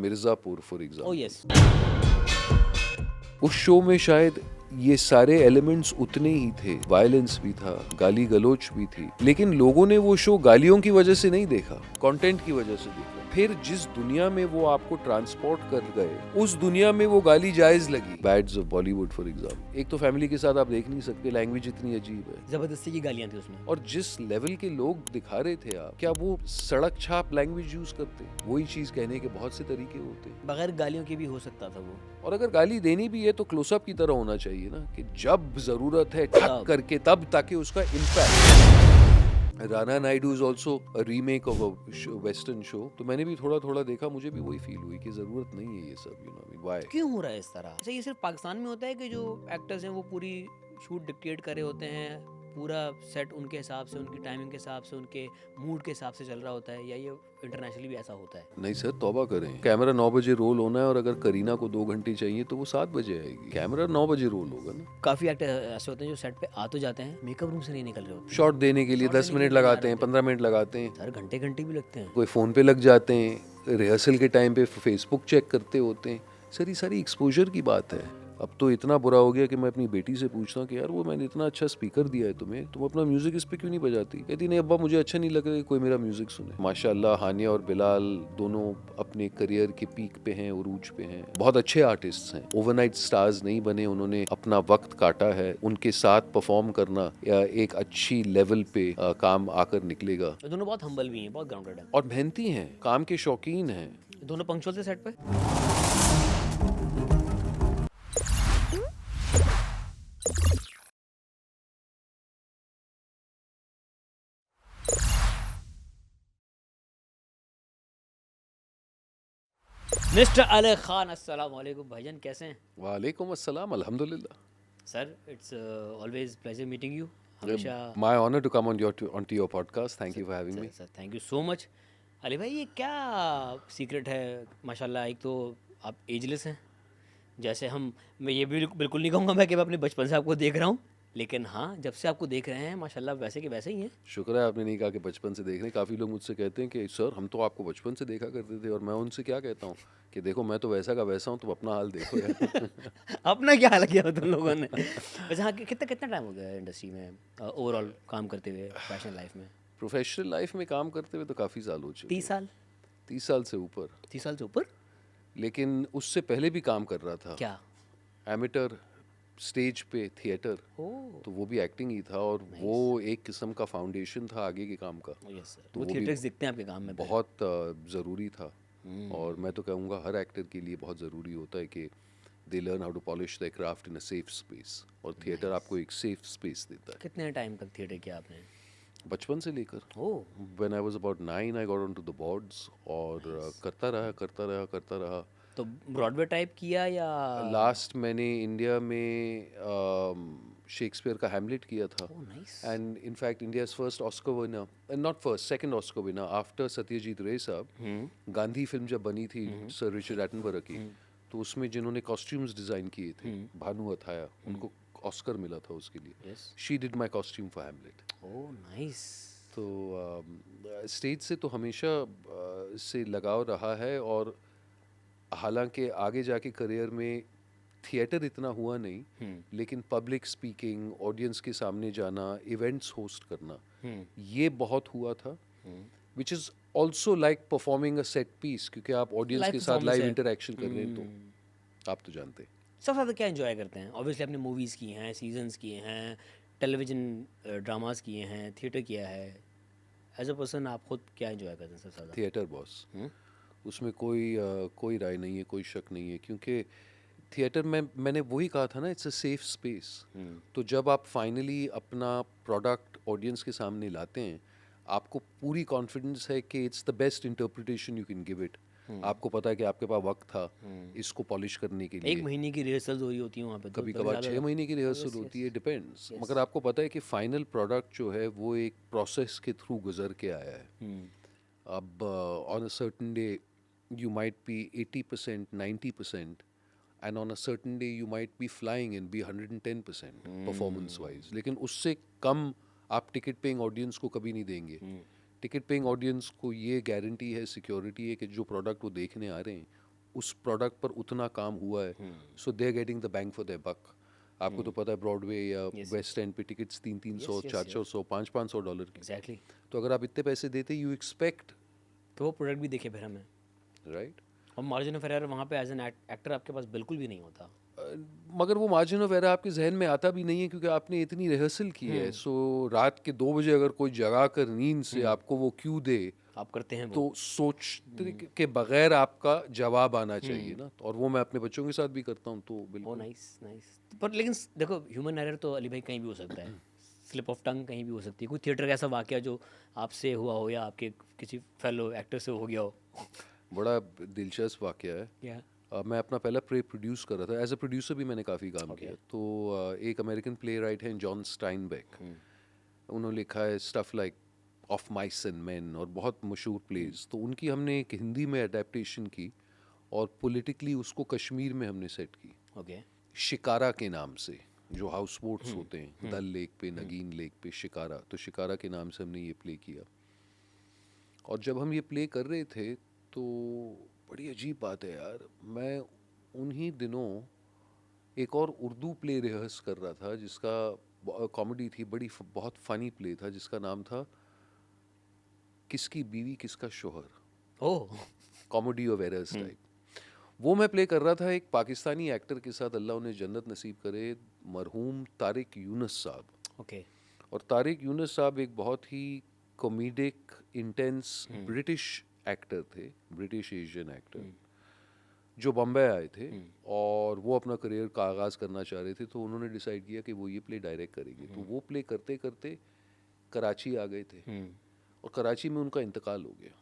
Mirzapur for oh example, yes, उस show में शायद ये सारे एलिमेंट्स उतने ही थे, वायलेंस भी था, गाली गलौच भी थी, लेकिन लोगों ने वो शो गालियों की वजह से नहीं देखा, कंटेंट की वजह से देखा। फिर जिस दुनिया में वो आपको ट्रांसपोर्ट कर गए, उस दुनिया में वो गाली जायज लगी। Bads of Bollywood for example, एक तो फैमिली के साथ आप देख नहीं सकते, लैंग्वेज इतनी अजीब है, जबरदस्ती की गालियां थी उसमें। और जिस लेवल के लोग दिखा रहे थे आप, क्या वो सड़क छाप लैंग्वेज यूज करते? वही चीज कहने के बहुत से तरीके होते हैं, बगैर गालियों के भी हो सकता था वो। और अगर गाली देनी भी है तो क्लोजअप की तरह होना चाहिए ना, कि जब जरूरत है ठक तब। करके तब, ताकि उसका impact. Rana Naidu is also a remake of a western show, तो मैंने भी थोड़ा थोड़ा देखा, मुझे भी वही फील हुई कि जरूरत नहीं है ये सब, यू नो व्हाई। क्यों हो रहा है इस तरह? अच्छा, ये सिर्फ पाकिस्तान में होता है कि जो एक्टर्स हैं वो पूरी शूट डिक्टेट कर रहे होते हैं, पूरा सेट उनके हिसाब से, उनकी टाइमिंग के हिसाब से, उनके मूड के हिसाब से चल रहा होता है, या ये इंटरनेशनली भी ऐसा होता है? नहीं सर, तौबा करें, कैमरा 9 बजे रोल होना है, और अगर करीना को 2 घंटे चाहिए तो वो 7 बजे आएगी, कैमरा 9 बजे रोल होगा ना। काफ़ी एक्टर ऐसे होते हैं जो सेट पे आ तो जाते हैं, मेकअप रूम से नहीं निकल रहे होते। शॉट देने के लिए Shot 10 देने के मिनट लिए लगाते तैयार हैं, होते 15 मिनट लगाते हैं, सर घंटे घंटे भी लगते हैं। कोई फ़ोन पे लग जाते हैं, रिहर्सल के टाइम पे फेसबुक चेक करते होते हैं। सर ये सारी एक्सपोजर की बात है। अब तो इतना बुरा हो गया कि मैं अपनी बेटी से पूछता हूँ कि यार वो मैंने इतना अच्छा स्पीकर दिया है तुम्हें, तुम अपना म्यूजिक इस पे क्यों नहीं बजाती? कहती नहीं अब्बा, मुझे अच्छा नहीं लग रहा कि कोई मेरा म्यूजिक सुने। माशाल्लाह हानिया और बिलाल दोनों अपने करियर के पीक पे हैं, उरूज पे हैं, बहुत अच्छे आर्टिस्ट हैं, ओवरनाइट स्टार्स नहीं बने, उन्होंने अपना वक्त काटा है। उनके साथ परफॉर्म करना या एक अच्छी लेवल पे काम आकर निकलेगा। तो दोनों बहुत हम्बल भी हैं, बहुत ग्राउंडेड हैं। और मेहनती हैं, काम के शौकीन हैं। दोनों पंक्चुअल थे सेट पे। मिस्टर अली खान, अस्सलाम वालेकुम भाईजान, कैसे हैं? वालेकुम अस्सलाम, अल्हम्दुलिल्लाह। Sir it's always pleasure meeting you. हमेशा। My honor to come onto your podcast. Thank you for having me. Sir thank you so much. Ali भाई, ये क्या सीक्रेट है? माशाल्लाह, एक तो आप एजलेस हैं, जैसे मैं ये भी बिल्कुल नहीं कहूँगा मैं कि मैं अपने बचपन से आपको देख रहा हूँ, लेकिन हाँ, जब से आपको देख रहे हैं माशाल्लाह वैसे के वैसे ही हैं। शुक्र है आपने नहीं कहा कि बचपन से देख रहे हैं। काफ़ी लोग मुझसे कहते हैं कि सर हम तो आपको बचपन से देखा करते थे, और मैं उनसे क्या कहता हूँ कि देखो मैं तो वैसा का वैसा हूँ, तुम अपना हाल देखो यार। अपना क्या हाल किया हो तुम लोगों ने? वैसे हाँ, कितना कितना टाइम हो गया है इंडस्ट्री में ओवरऑल काम करते हुए, फैशन लाइफ में? प्रोफेशनल लाइफ में काम करते हुए तो काफ़ी साल हो चुके 30 साल? 30 साल से ऊपर। 30 साल से ऊपर? लेकिन उससे पहले भी काम कर रहा था, क्या? एमिटर, स्टेज पे, थिएटर, ओह तो वो भी एक्टिंग ही था, और वो एक किस्म का फाउंडेशन था आगे के काम का। यस सर, तो वो वो भी थिएटर्स दिखते हैं आपके काम में फिर। बहुत ज़रूरी था, और मैं तो कहूँगा हर एक्टर के लिए बहुत ज़रूरी होता है कि they learn how to polish the craft in a safe space, और थिएटर आपको एक सेफ स्पेस देता है। कितने टाइम तक थिएटर किया आपने? बचपन से लेकर oh when I was about 9 I got on to the boards, और करता रहा। तो ब्रॉडवे टाइप किया या? लास्ट मैंने इंडिया में शेक्सपियर का हैमलेट किया था, oh nice. And in fact India's first Oscar winner, not first, second Oscar winner after Satyajit रे साहब। गांधी फिल्म जब बनी थी सर रिचर्ड एटनबरो की, तो उसमें जिन्होंने कॉस्ट्यूम्स डिज़ाइन किए थे, भानु अथाया, उनको ऑस्कर मिला था उसके लिए। Yes. She did my costume for Hamlet. Oh nice. तो स्टेज से तो हमेशा से लगाव रहा है, और हालांकि आगे जाके करियर में थिएटर इतना हुआ नहीं, लेकिन पब्लिक स्पीकिंग, ऑडियंस के सामने जाना, इवेंट्स होस्ट करना, ये बहुत हुआ था, which is also like performing a set piece, क्योंकि आप ऑडियंस Live के साथ performance लाइव है। इंटरेक्शन कर रहे हैं, तो आप तो जानते हैं। सबसे ज़्यादा क्या एंजॉय करते हैं? ऑब्वियसली आपने मूवीज़ की हैं, सीजन्स किए हैं, टेलीविज़न ड्रामास किए हैं, थिएटर किया है। एज अ पर्सन आप खुद क्या एंजॉय करते हैं सबसे ज़्यादा? थिएटर बॉस, उसमें कोई राय नहीं है, कोई शक नहीं है, क्योंकि थिएटर में मैंने वही कहा था ना, इट्स अ सेफ स्पेस। तो जब आप फाइनली अपना प्रोडक्ट ऑडियंस के सामने लाते हैं, आपको पूरी कॉन्फिडेंस है कि it's the best interpretation you can give it. आपको पता है कि आपके पास वक्त था इसको पॉलिश करने के एक लिए। महीने की रिहर्सल्स हो रही होती हैं वहाँ पे, तो कभी कभी कभार ज़्यादा। 6 महीने की रिहर्सल होती है, डिपेंड्स, मगर आपको पता है कि फाइनल प्रोडक्ट जो है वो एक प्रोसेस के थ्रू गुजर के आया है। अब on a certain day you might be 80%, 90%, and on a certain day you might be flying and be 110% performance wise, लेकिन उससे कम आप टिकट पेइंग ऑडियंस को कभी नहीं देंगे। टिकट पेइंग ऑडियंस को ये गारंटी है, सिक्योरिटी है कि जो प्रोडक्ट वो देखने आ रहे हैं उस प्रोडक्ट पर उतना काम हुआ है, so they are getting the bang for their buck. आपको तो पता है ब्रॉडवे या वेस्ट एंड पे टिकट्स 300-300, 400, 500 $500 की। एग्जैक्टली। तो अगर आप इतने पैसे देते, यू एक्सपेक्ट, तो वो प्रोडक्ट भी देखे फिर हमें। राइट। और मार्जिन ऑफ एरर वहाँ पे एज एन एक्टर आपके पास बिल्कुल भी नहीं होता। मगर वो मार्जिन ऑफ एरर आपके जहन में आता भी नहीं है, क्योंकि आपने इतनी रिहर्सल की है। सो रात के 2 बजे अगर कोई जगा कर नींद से आपको वो क्यों दे, आप करते हैं वो। तो सोचते के बगैर आपका जवाब आना चाहिए ना। और वो मैं अपने बच्चों के साथ भी करता हूँ, तो ओ बिल्कुल। Nice nice. पर लेकिन देखो, ह्यूमन एरर तो अली भाई कहीं भी हो सकता है, स्लिप ऑफ टंग कहीं भी हो सकती है। कोई थिएटर का ऐसा वाकया जो आपसे हुआ हो या आपके किसी फेलो एक्टर से हो गया हो? बड़ा दिलचस्प वाकया है। क्या? मैं अपना पहला प्ले प्रोड्यूस कर रहा था, एज अ प्रोड्यूसर भी मैंने काफ़ी काम किया। तो एक अमेरिकन प्ले राइट हैं जॉन स्टाइनबेक, उन्होंने लिखा है stuff like of mice and man और बहुत मशहूर प्लेज। तो उनकी हमने एक हिंदी में अडेप्टेशन की और पॉलिटिकली उसको कश्मीर में हमने सेट की, ओके। शिकारा के नाम से, जो हाउस बोट्स होते हैं डल लेक पे, नगीन लेक पे, शिकारा। तो शिकारा के नाम से हमने ये प्ले किया। और जब हम ये प्ले कर रहे थे तो बड़ी अजीब बात है यार, मैं उन्हीं दिनों एक और उर्दू प्ले रिहर्स कर रहा था जिसका कॉमेडी थी, बहुत फ़नी प्ले था जिसका नाम था किसकी बीवी किसका शोहर, oh. Comedy of errors type. वो मैं प्ले कर रहा था एक पाकिस्तानी एक्टर के साथ, अल्लाह उन्हें जन्नत नसीब करे, मरहूम तारिक यूनुस साहब। ओके। और तारिक यूनुस साहब एक बहुत ही कॉमेडिक इंटेंस ब्रिटिश एक्टर थे, ब्रिटिश एशियन एक्टर, जो बम्बई आए थे और वो अपना करियर का आगाज़ करना चाह रहे थे। तो उन्होंने डिसाइड किया कि वो ये प्ले डायरेक्ट करेंगे। तो वो प्ले करते करते कराची आ गए थे और कराची में उनका इंतकाल हो गया।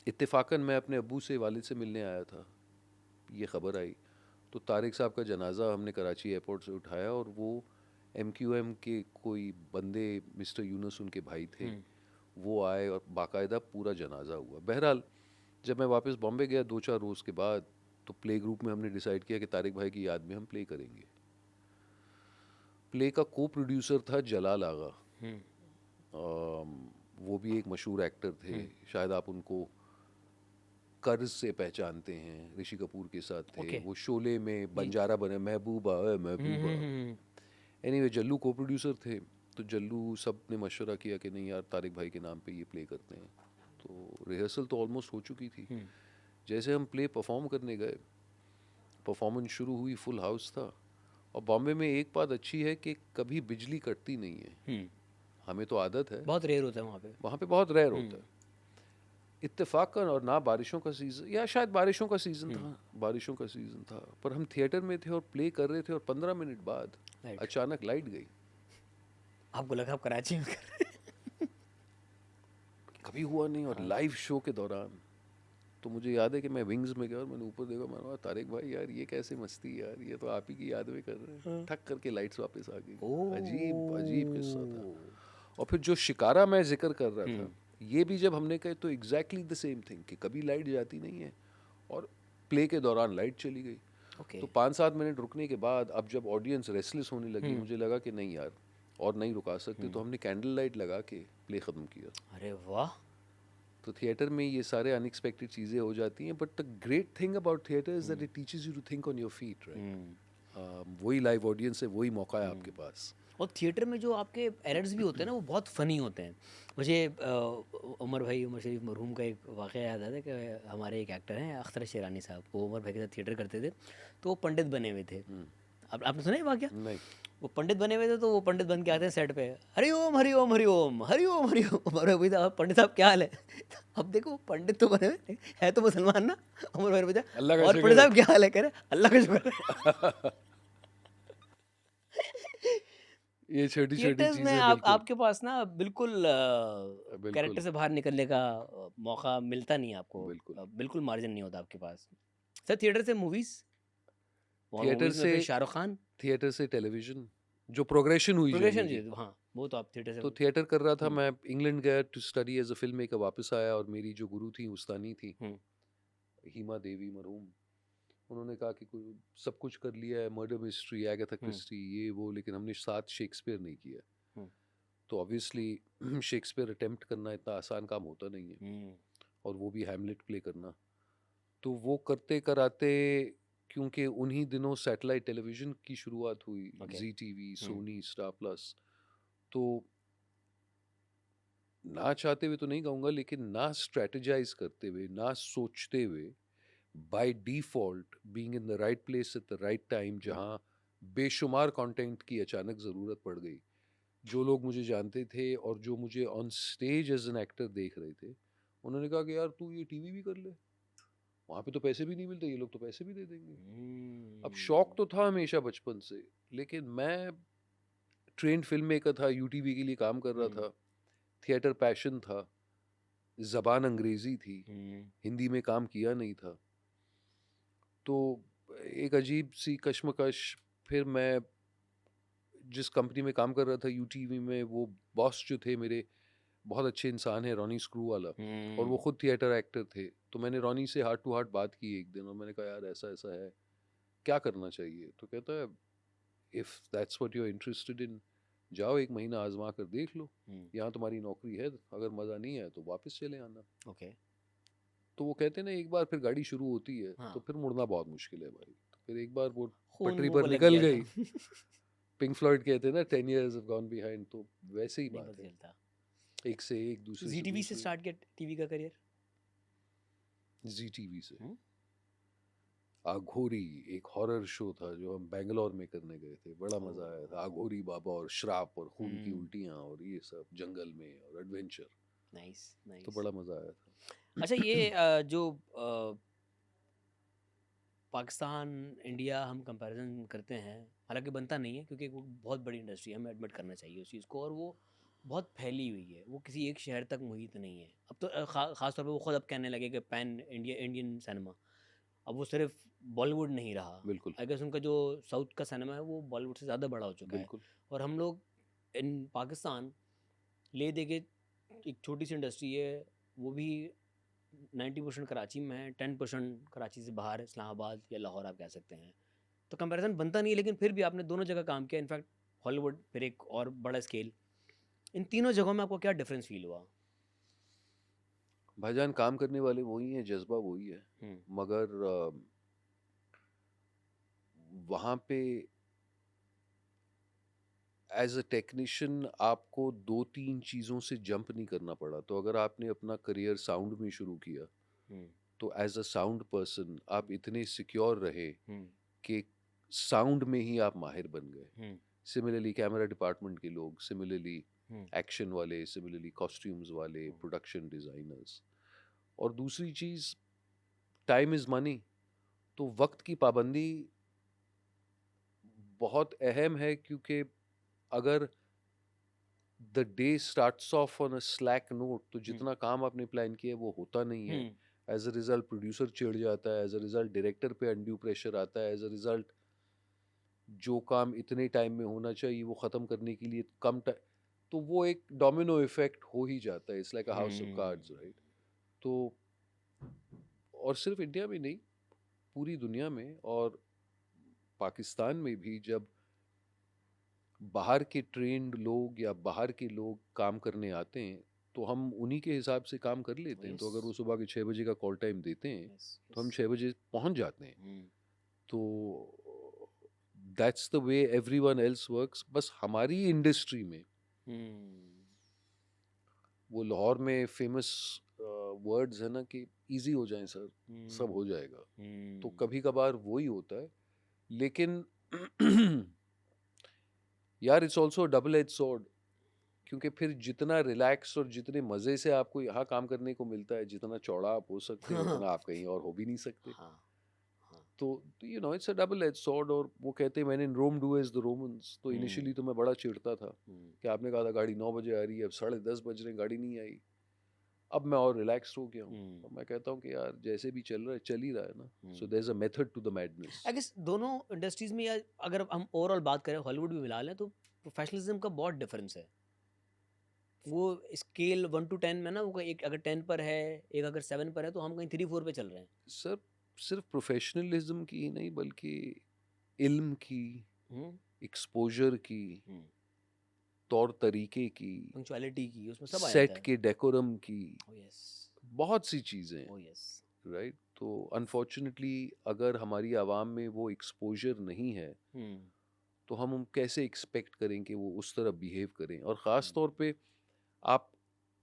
इत्तेफाकन मैं अपने अब्बू से, वालिद से मिलने आया था, ये ख़बर आई। तो तारिक साहब का जनाजा हमने कराची एयरपोर्ट से उठाया और वो MQM के कोई बंदे, मिस्टर यूनुस उनके भाई थे, वो आए और बाकायदा पूरा जनाजा हुआ। बहरहाल जब मैं वापस बॉम्बे गया 2-4 रोज़ के बाद, तो प्ले ग्रुप में हमने डिसाइड किया कि तारिक भाई की याद में हम प्ले करेंगे। प्ले का को प्रोड्यूसर था जलाल आगा। वो भी एक मशहूर एक्टर थे, शायद आप उनको कर्ज से पहचानते हैं, ऋषि कपूर के साथ थे। Okay. वो शोले में बंजारा बने, महबूबा महबूबा। एनीवे जल्लू को प्रोड्यूसर थे। तो जल्लू सब ने मशवरा किया कि नहीं यार, तारिक भाई के नाम पे ये प्ले करते हैं। तो रिहर्सल तो ऑलमोस्ट हो चुकी थी। जैसे हम प्ले परफॉर्म करने गए, परफॉर्मेंस शुरू हुई, फुल हाउस था। और बॉम्बे में एक बात अच्छी है कि कभी बिजली कटती नहीं है, हमें तो आदत है, बहुत रेयर होता है वहाँ पे। बहुत रेयर होता है इत्तेफाकन। और ना बारिशों का सीज़न, या शायद बारिशों का सीज़न था, बारिशों का सीज़न था, पर हम थिएटर में थे और प्ले कर रहे थे और 15 मिनट बाद अचानक लाइट गई। आपको लगा आप कराची में कर रहे हैं? कभी हुआ नहीं। और लाइव शो के दौरान तो मुझे याद है कि मैं विंग्स में गया और मैंने ऊपर देखा, मैंने कहा तारिक भाई यार ये कैसे मस्ती यार, ये तो आप ही की याद में कर रहे हैं। ठक करके लाइट्स वापस आ गई। अजीब अजीब किस्सा था। और फिर जो शिकारा मैं जिक्र कर रहा था, ये भी जब हमने कहे तो एग्जैक्टली द सेम थिंग, कि कभी लाइट जाती नहीं है और प्ले के दौरान लाइट चली गई। तो 5-7 मिनट रुकने के बाद अब जब ऑडियंस रेस्टलेस होने लगी, मुझे लगा कि नहीं यार और नहीं रुका सकते। तो हमने कैंडल लाइट लगा के प्ले ख़त्म किया। अरे वाह। तो थिएटर में ये सारे अनएक्सपेक्टेड चीज़ें हो जाती हैं, but the great thing about theatre is that it teaches you to think on your feet, right. वही लाइव ऑडियंस है, वही मौका है आपके पास। और थिएटर में जो आपके एरर्स भी होते हैं ना, वो बहुत फ़नी होते हैं। मुझे उमर शरीफ मरहूम का एक वाक़या याद आता है कि हमारे एक एक्टर हैं अख्तर शेरानी साहब, वो उमर भाई के साथ थिएटर करते थे। तो वो पंडित बने हुए थे। आपने सुना है वाक़या? नहीं। वो पंडित बने हुए थे, तो वो पंडित बन के आते हैं सेट पे, हरि ओम हरि ओम हरि ओम हरि ओम हरि ओम। उमर भाई साहब, पंडित साहब क्या हाल है? अब देखो पंडित तो बने हुए है तो मुसलमान ना। उमर भाई पूछा, अल्लाह का और शुक्र पंडित है। साहब क्या हाल है? कह रहे अल्लाह का शुक्र है। ये छोटी छोटी थिएटर्स में चीज़ें बिल्कुल आपके पास ना बिल्कुल कैरेक्टर बिल्कुल से बाहर निकलने का मौका मिलता नहीं है आपको। बिल्कुल। बिल्कुल मार्जिन नहीं होता आपके पास। सर थिएटर से मूवीज़, और थिएटर मूवीज़ में से फिर शाहरुख खान, थिएटर से टेलीविज़न, जो प्रोग्रेशन हुई प्रोग्रेशन जी, जनरली। हाँ, वो तो आप थिएटर से। तो थिएटर कर रहा था, मैं इंग्लैंड गया to study as a film maker, वापस आया और मेरी जो गुरु थी उस्तानी थी हम्म, हीमा देवी मरहूम, उन्होंने कहा कि कोई सब कुछ कर लिया है, मर्डर मिस्ट्री, एगाथा क्रिस्टी, ये वो, लेकिन हमने साथ शेक्सपियर नहीं किया। हम्म, तो ऑब्वियसली शेक्सपियर अटेम्प्ट करना इतना आसान काम होता नहीं है, हम्म, और वो भी हैमलेट प्ले करना। तो वो करते कराते, क्योंकि उन्हीं दिनों सैटेलाइट टेलीविज़न की शुरुआत हुई, ओके। ज़ी टीवी, हुँ। Sony, Star Plus. तो ना चाहते हुए तो नहीं कहूँगा, लेकिन ना स्ट्रैटेजाइज़ करते हुए, ना सोचते हुए, by default being in the right place at the right time, हुँ। जहाँ बेशुमार कंटेंट की अचानक ज़रूरत पड़ गई। जो लोग मुझे जानते थे और जो मुझे on stage as an actor देख रहे थे, उन्होंने कहा कि यार तू ये टीवी भी कर ले, वहाँ पे तो पैसे भी नहीं मिलते, ये लोग तो पैसे भी दे देंगे। अब शौक हुँ। तो था हमेशा बचपन से, लेकिन मैं ट्रेन्ड फ़िल्म मेकर था, यूटीवी के लिए काम कर रहा हुँ। था, थिएटर पैशन था, ज़बान अंग्रेज़ी थी, हुँ। हिंदी में काम किया नहीं था। तो एक अजीब-सी कशमकश, फिर मैं जिस कंपनी में काम कर रहा था यूटीवी में, वो बॉस जो थे मेरे, बहुत अच्छे इंसान हैं, रॉनी स्क्रू वाला, और वो हुँ। खुद थिएटर एक्टर थे। तो मैंने रॉनी से हार्ट टू हार्ट बात की एक दिन, और मैंने कहा यार ऐसा-ऐसा है, क्या करना चाहिए? तो कहता है if that's what you are interested in, जाओ 1 महीना आज़मा कर देख लो, हुँ। यहाँ तुम्हारी नौकरी है, अगर मज़ा नहीं आया तो वापस चले आना। ओके। तो वो कहते हैं ना, एक बार फिर गाड़ी शुरू होती है, तो हाँ, फिर मुड़ना बहुत मुश्किल है भाई। तो फिर एक बार वो खून पटरी मुँह पर पे लग निकल गया था। गई, पिंक फ्लॉयड कहते हैं ना 10 इयर्स हैव गॉन बिहाइंड, तो वैसे ही नहीं बात पता है। चलता। एक से एक, तो दूसरे ज़ी से टीवी से दूसरे, स्टार्ट किया टीवी का करियर? ज़ी टीवी से। हुँ। आघोरी एक हॉरर शो था जो हम बैंगलोर में करने गए थे, बड़ा मज़ा आया था। ओह! आघोरी बाबा और श्राप और खून की हुँ। उल्टियाँ और ये सब जंगल में और एडवेंचर, नाइस, तो नाइस। बड़ा मज़ा आया अच्छा था। ये जो पाकिस्तान, इंडिया हम कंपैरिज़न करते हैं, हालाँकि बनता नहीं है क्योंकि वो बहुत बड़ी इंडस्ट्री है, हमें एडमिट करना चाहिए उस चीज़ को और वो बहुत फैली हुई है, वो किसी एक शहर तक मुहित नहीं है। अब तो ख़ास तौर पे वो खुद अब कहने लगे कि पैन इंडियन सिनेमा, अब वो सिर्फ़ बॉलीवुड नहीं रहा। बिल्कुल, आई गेस उनका जो साउथ का सिनेमा है वो बॉलीवुड से ज़्यादा बड़ा हो चुका है बिल्कुल। और हम लोग इन पाकिस्तान ले-दे के एक छोटी-सी इंडस्ट्री है, वो भी 90% कराची में है, 10% कराची से बाहर है, इस्लामाबाद या लाहौर आप कह सकते हैं। तो कंपैरिज़न बनता नहीं है लेकिन फिर भी आपने दोनों जगह काम किया, इनफैक्ट हॉलीवुड फिर एक और बड़ा स्केल। इन तीनों जगहों में आपको क्या डिफ़रेंस फ़ील हुआ? भाईजान काम करने वाले वही हैं, जज़्बा वही है, हुँ। मगर वहाँ पे एज़ अ टेक्नीशियन आपको 2-3 चीज़ों से जंप नहीं करना पड़ा। तो अगर आपने अपना करियर साउंड में शुरू किया, हुँ। तो एज़ अ साउंड पर्सन आप इतने सिक्योर रहे हुँ। कि साउंड में ही आप माहिर बन गए। हुँ। सिमिलरली कैमरा डिपार्टमेंट के लोग, सिमिलरली हुँ। एक्शन वाले, सिमिलरली कॉस्ट्यूम्स वाले, हुँ। Production designers. और दूसरी चीज़, टाइम इज़ मनी। तो वक़्त की पाबंदी बहुत अहम है, क्योंकि अगर the day starts of on a slack note, तो हुँ। जितना काम आपने प्लान किया है वो होता नहीं है। हुँ। एज़ अ रिज़ल्ट प्रोड्यूसर चिढ़ जाता है, एज़ अ रिज़ल्ट डायरेक्टर पे अनड्यू प्रेशर आता है, एज़ अ रिज़ल्ट जो काम इतने टाइम में होना चाहिए वो ख़त्म करने के लिए कम टाइ तो वो एक डोमिनो इफ़ेक्ट हो ही जाता है। It's like a house of cards, hmm. Right? तो और सिर्फ़ इंडिया में नहीं, पूरी दुनिया में और पाकिस्तान में भी, जब बाहर के ट्रेन्ड लोग या बाहर के लोग काम करने आते हैं, तो हम उन्हीं के हिसाब से काम कर लेते हैं। यस, तो अगर वो सुबह के 6 बजे का कॉल टाइम देते हैं, यस, तो यस। हम 6 बजे पहुँच जाते हैं। हुँ। तो that's the way everyone else works. बस हमारी इंडस्ट्री में हुँ। वो लाहौर में फ़ेमस वर्ड्स है ना कि ईज़ी हो जाएँ सर, सब हुँ। हो जाएगा। तो हुँ। कभी-कभार वो ही होता है। लेकिन यार it's also a double edge sword, क्योंकि फिर जितना रिलैक्स और जितने मज़े से आपको यहाँ काम करने को मिलता है, जितना चौड़ा आप हो सकते हैं, उतना आप कहीं और हो भी नहीं सकते। हाँ, हाँ। तो you know it's a double edge sword. और वो कहते हैं, मैंने in Rome do as the Romans. तो हुँ। इनिशियली तो मैं बड़ा चिढ़ता था हुँ। कि आपने कहा था गाड़ी 9 बजे आ रही है, अब 10:30 बज रहे हैं, गाड़ी नहीं आई। अब मैं और रिलैक्स्ड हो गया हूँ। हुँ। और मैं कहता हूँ कि यार जैसे भी चल रहा है, चल ही रहा है ना। सो हुँ। There is a method to the madness. I guess दोनों इंडस्ट्रीज़ में या अगर हम ओवरऑल बात करें हॉलीवुड भी मिला लें तो प्रोफेशनलिज्म का बहुत डिफरेंस है। वो स्केल 1 टू 10 में ना वो एक अगर 10 पर है, एक अगर 7 पर है तो हम कहीं 3-4 पे चल रहे हैं। सर, सिर्फ प्रोफेशनलिज्म की ही नहीं, बल्कि इल्म की, हुँ। एक्सपोज़र की, हुँ। तौर तरीके की, पंक्चुअलिटी की उसमें सब आ जाता सेट है। के डेकोरम की, ओह यस! बहुत सी चीज़ें हैं, ओह यस! राइट? तो अनफॉर्चुनेटली अगर हमारी आवाम में वो एक्सपोजर नहीं है हम्म तो हम कैसे एक्सपेक्ट करें कि वो उस तरह बिहेव करें। और ख़ास तौर पे आप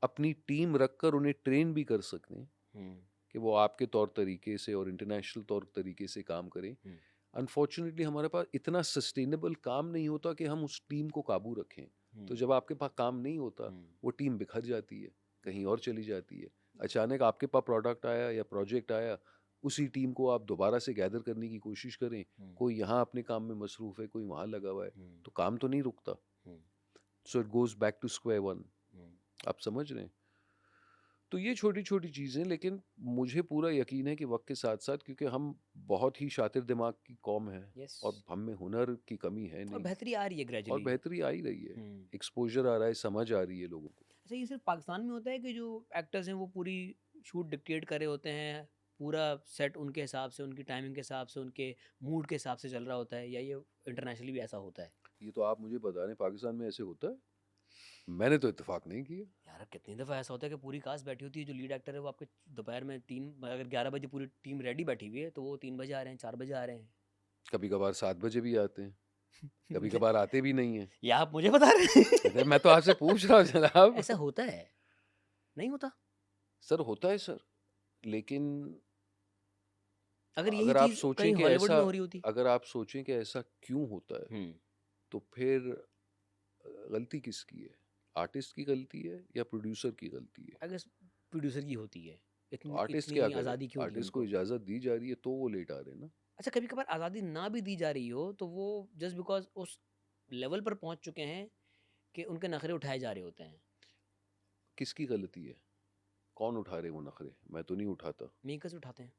अपनी टीम रखकर उन्हें ट्रेन भी कर सकते हैं हम्म कि वो आपके तौर तरीके से और इंटरनेशनल तौर तरीके से काम करें। हम्म अनफॉर्चुनेटली हमारे पास इतना सस्टेनेबल काम नहीं होता कि हम उस टीम को काबू रखें। तो जब आपके पास काम नहीं होता वो टीम बिखर जाती है, कहीं और चली जाती है। अचानक आपके पास प्रोडक्ट आया या प्रोजेक्ट आया, उसी टीम को आप दोबारा से गैदर करने की कोशिश करें, कोई यहाँ अपने काम में मसरूफ़ है, कोई वहाँ लगा हुआ है, तो काम तो नहीं रुकता। So it goes back to square one. आप समझ रहे हैं? तो ये छोटी छोटी चीज़ें, लेकिन मुझे पूरा यकीन है कि वक्त के साथ साथ, क्योंकि हम बहुत ही शातिर दिमाग की कौम है यस और हम में हुनर की कमी है और नहीं, बेहतरी आ रही है और ग्रेजुअली। बेहतरी आ ही रही है, एक्सपोजर आ रहा है, समझ आ रही है लोगों को। अच्छा, ये सिर्फ पाकिस्तान में होता है कि जो एक्टर्स हैं वो पूरी शूट डिक्टेट कर रहे होते हैं, पूरा सेट उनके हिसाब से, उनकी टाइमिंग के हिसाब से, उनके मूड के हिसाब से चल रहा होता है, या ये इंटरनेशनली भी ऐसा होता है? ये तो आप मुझे बता रहे हैं पाकिस्तान में ऐसे होता है? मैंने तो इत्तेफाक नहीं किया। यार कितनी दफ़ा ऐसा होता है कि पूरी कास्ट बैठी होती है, जो लीड एक्टर है वो आपके दोपहर में 3, अगर 11 बजे पूरी टीम रेडी बैठी हुई है तो वो 3 बजे आ रहे हैं, 4 बजे आ रहे हैं। कभी कभार 7 बजे भी आते हैं, कभी कभार आते भी नहीं हैं। या आप मुझे बता रहे हैं? अरे मैं तो आपसे पूछ रहा हूँ जनाब। ऐसा होता है? नहीं होता? सर होता है सर, लेकिन अगर यही अगर आप चीज़ सोचें कहीं कि हॉलीवुड ऐसा में हो रही होती? अगर आप सोचें कि ऐसा क्यों होता है, तो फिर गलती किसकी है? आर्टिस्ट की गलती है या प्रोड्यूसर की गलती है? अगर प्रोड्यूसर की होती है, तो इतनी आर्टिस्ट क्या इतनी करे? आज़ादी क्यों दी आर्टिस्ट को उनको? इजाज़त दी जा रही है तो वो लेट आ रहे हैं ना। अच्छा, कभी कभार आज़ादी ना भी दी जा रही हो तो वो जस्ट बिकॉज उस लेवल पर पहुंच चुके हैं कि उनके नखरे उठाए जा रहे होते हैं। किसकी गलती है? कौन उठा रहे वो नखरे? मैं तो नहीं उठाता। मेकर्स उठाते हैं,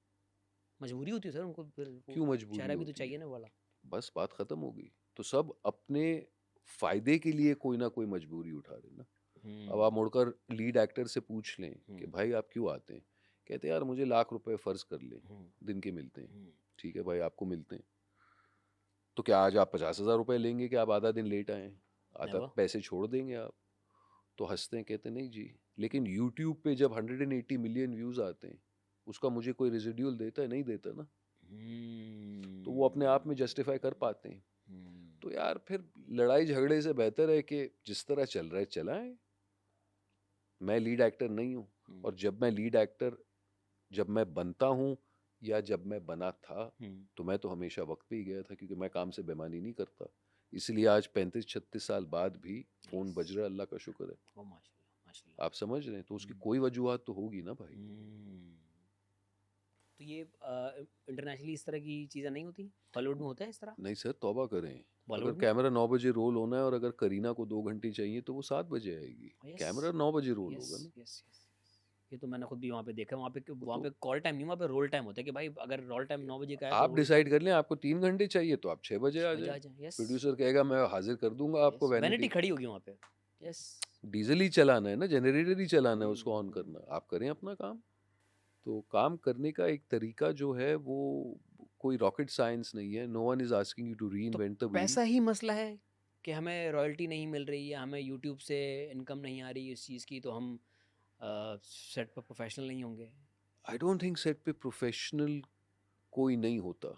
मजबूरी होती है सर उनको, फिर वो क्यों मजबूरी चेहरा भी तो होती है? चाहिए ना वाला। बस बात ख़त्म हो गई। तो सब अपने फ़ायदे के लिए कोई ना कोई मजबूरी उठा रहे हैं ना। अब आप मुड़कर लीड एक्टर से पूछ लें कि भाई आप क्यों आते हैं? कहते हैं यार मुझे ₹1,00,000 फ़र्ज़ कर लें, दिन के मिलते हैं। ठीक है भाई, आपको मिलते हैं। तो क्या आज आप ₹50,000 लेंगे कि आप आधा दिन लेट आएँ? आधा नेवर। पैसे छोड़ देंगे आप? तो हँसते हैं, कहते हैं नहीं जी। लेकिन यूट्यूब पे जब 180 मिलियन व्यूज़ आते हैं, उसका मुझे कोई रेसिड्यूल देता है? नहीं देता ना। तो वो अपने आप में जस्टिफाई कर पाते हैं। तो यार फिर लड़ाई झगड़े से बेहतर है कि जिस तरह चल रहा है चलाएं। मैं लीड एक्टर नहीं हूँ, और जब मैं बनता हूँ या जब मैं बना था, तो मैं तो हमेशा वक्त पे ही गया था, क्योंकि मैं काम से बेईमानी नहीं करता। इसलिए आज 35-36 साल बाद भी फ़ोन बज रहा है, अल्लाह का शुक्र है। ओ माशाल्लाह माशाल्लाह। आप समझ रहे हैं? तो उसकी कोई वजूहत तो होगी ना भाई। तो ये इंटरनेशनली इस तरह की चीज़ें नहीं होती? हॉलीवुड में होता है इस तरह? नहीं सर, तौबा करें। अगर बॉलीवुड में? कैमरा 9 बजे रोल होना है और अगर करीना को 2 घंटे चाहिए तो वो 7 बजे आएगी। यस कैमरा 9 बजे रोल यस होगा ना। Yes yes. ये तो मैंने खुद भी वहाँ पे देखा है, वहाँ तो पे कॉल टाइम नहीं, वहाँ पे रोल टाइम होता है कि भाई अगर रोल टाइम 9 बजे का है तो आप रोल डिसाइड कर लें, आपको 3 घंटे चाहिए तो आप 6 बजे 6 आ बजे जाएं। आ जाए। यस प्रोड्यूसर कहेगा मैं हाजिर कर दूंगा आपको। यस, वैनिटी वैनिटी खड़ी होगी वहाँ पे। यस। डीजल ही चलाना है ना, जनरेटर ही चलाना है, उसको ऑन करना है। आप करें अपना काम। तो काम करने का एक तरीका जो है वो कोई रॉकेट साइंस नहीं है। No one is asking you to री तो इन्वेंट द व्हील। पैसा ही मसला है कि हमें रॉयल्टी नहीं मिल रही है, हमें यूट्यूब से इनकम नहीं आ रही इस चीज़ की, तो हम सेट पर प्रोफेशनल नहीं होंगे। आई डोंट थिंक सेट पे प्रोफेशनल कोई नहीं होता।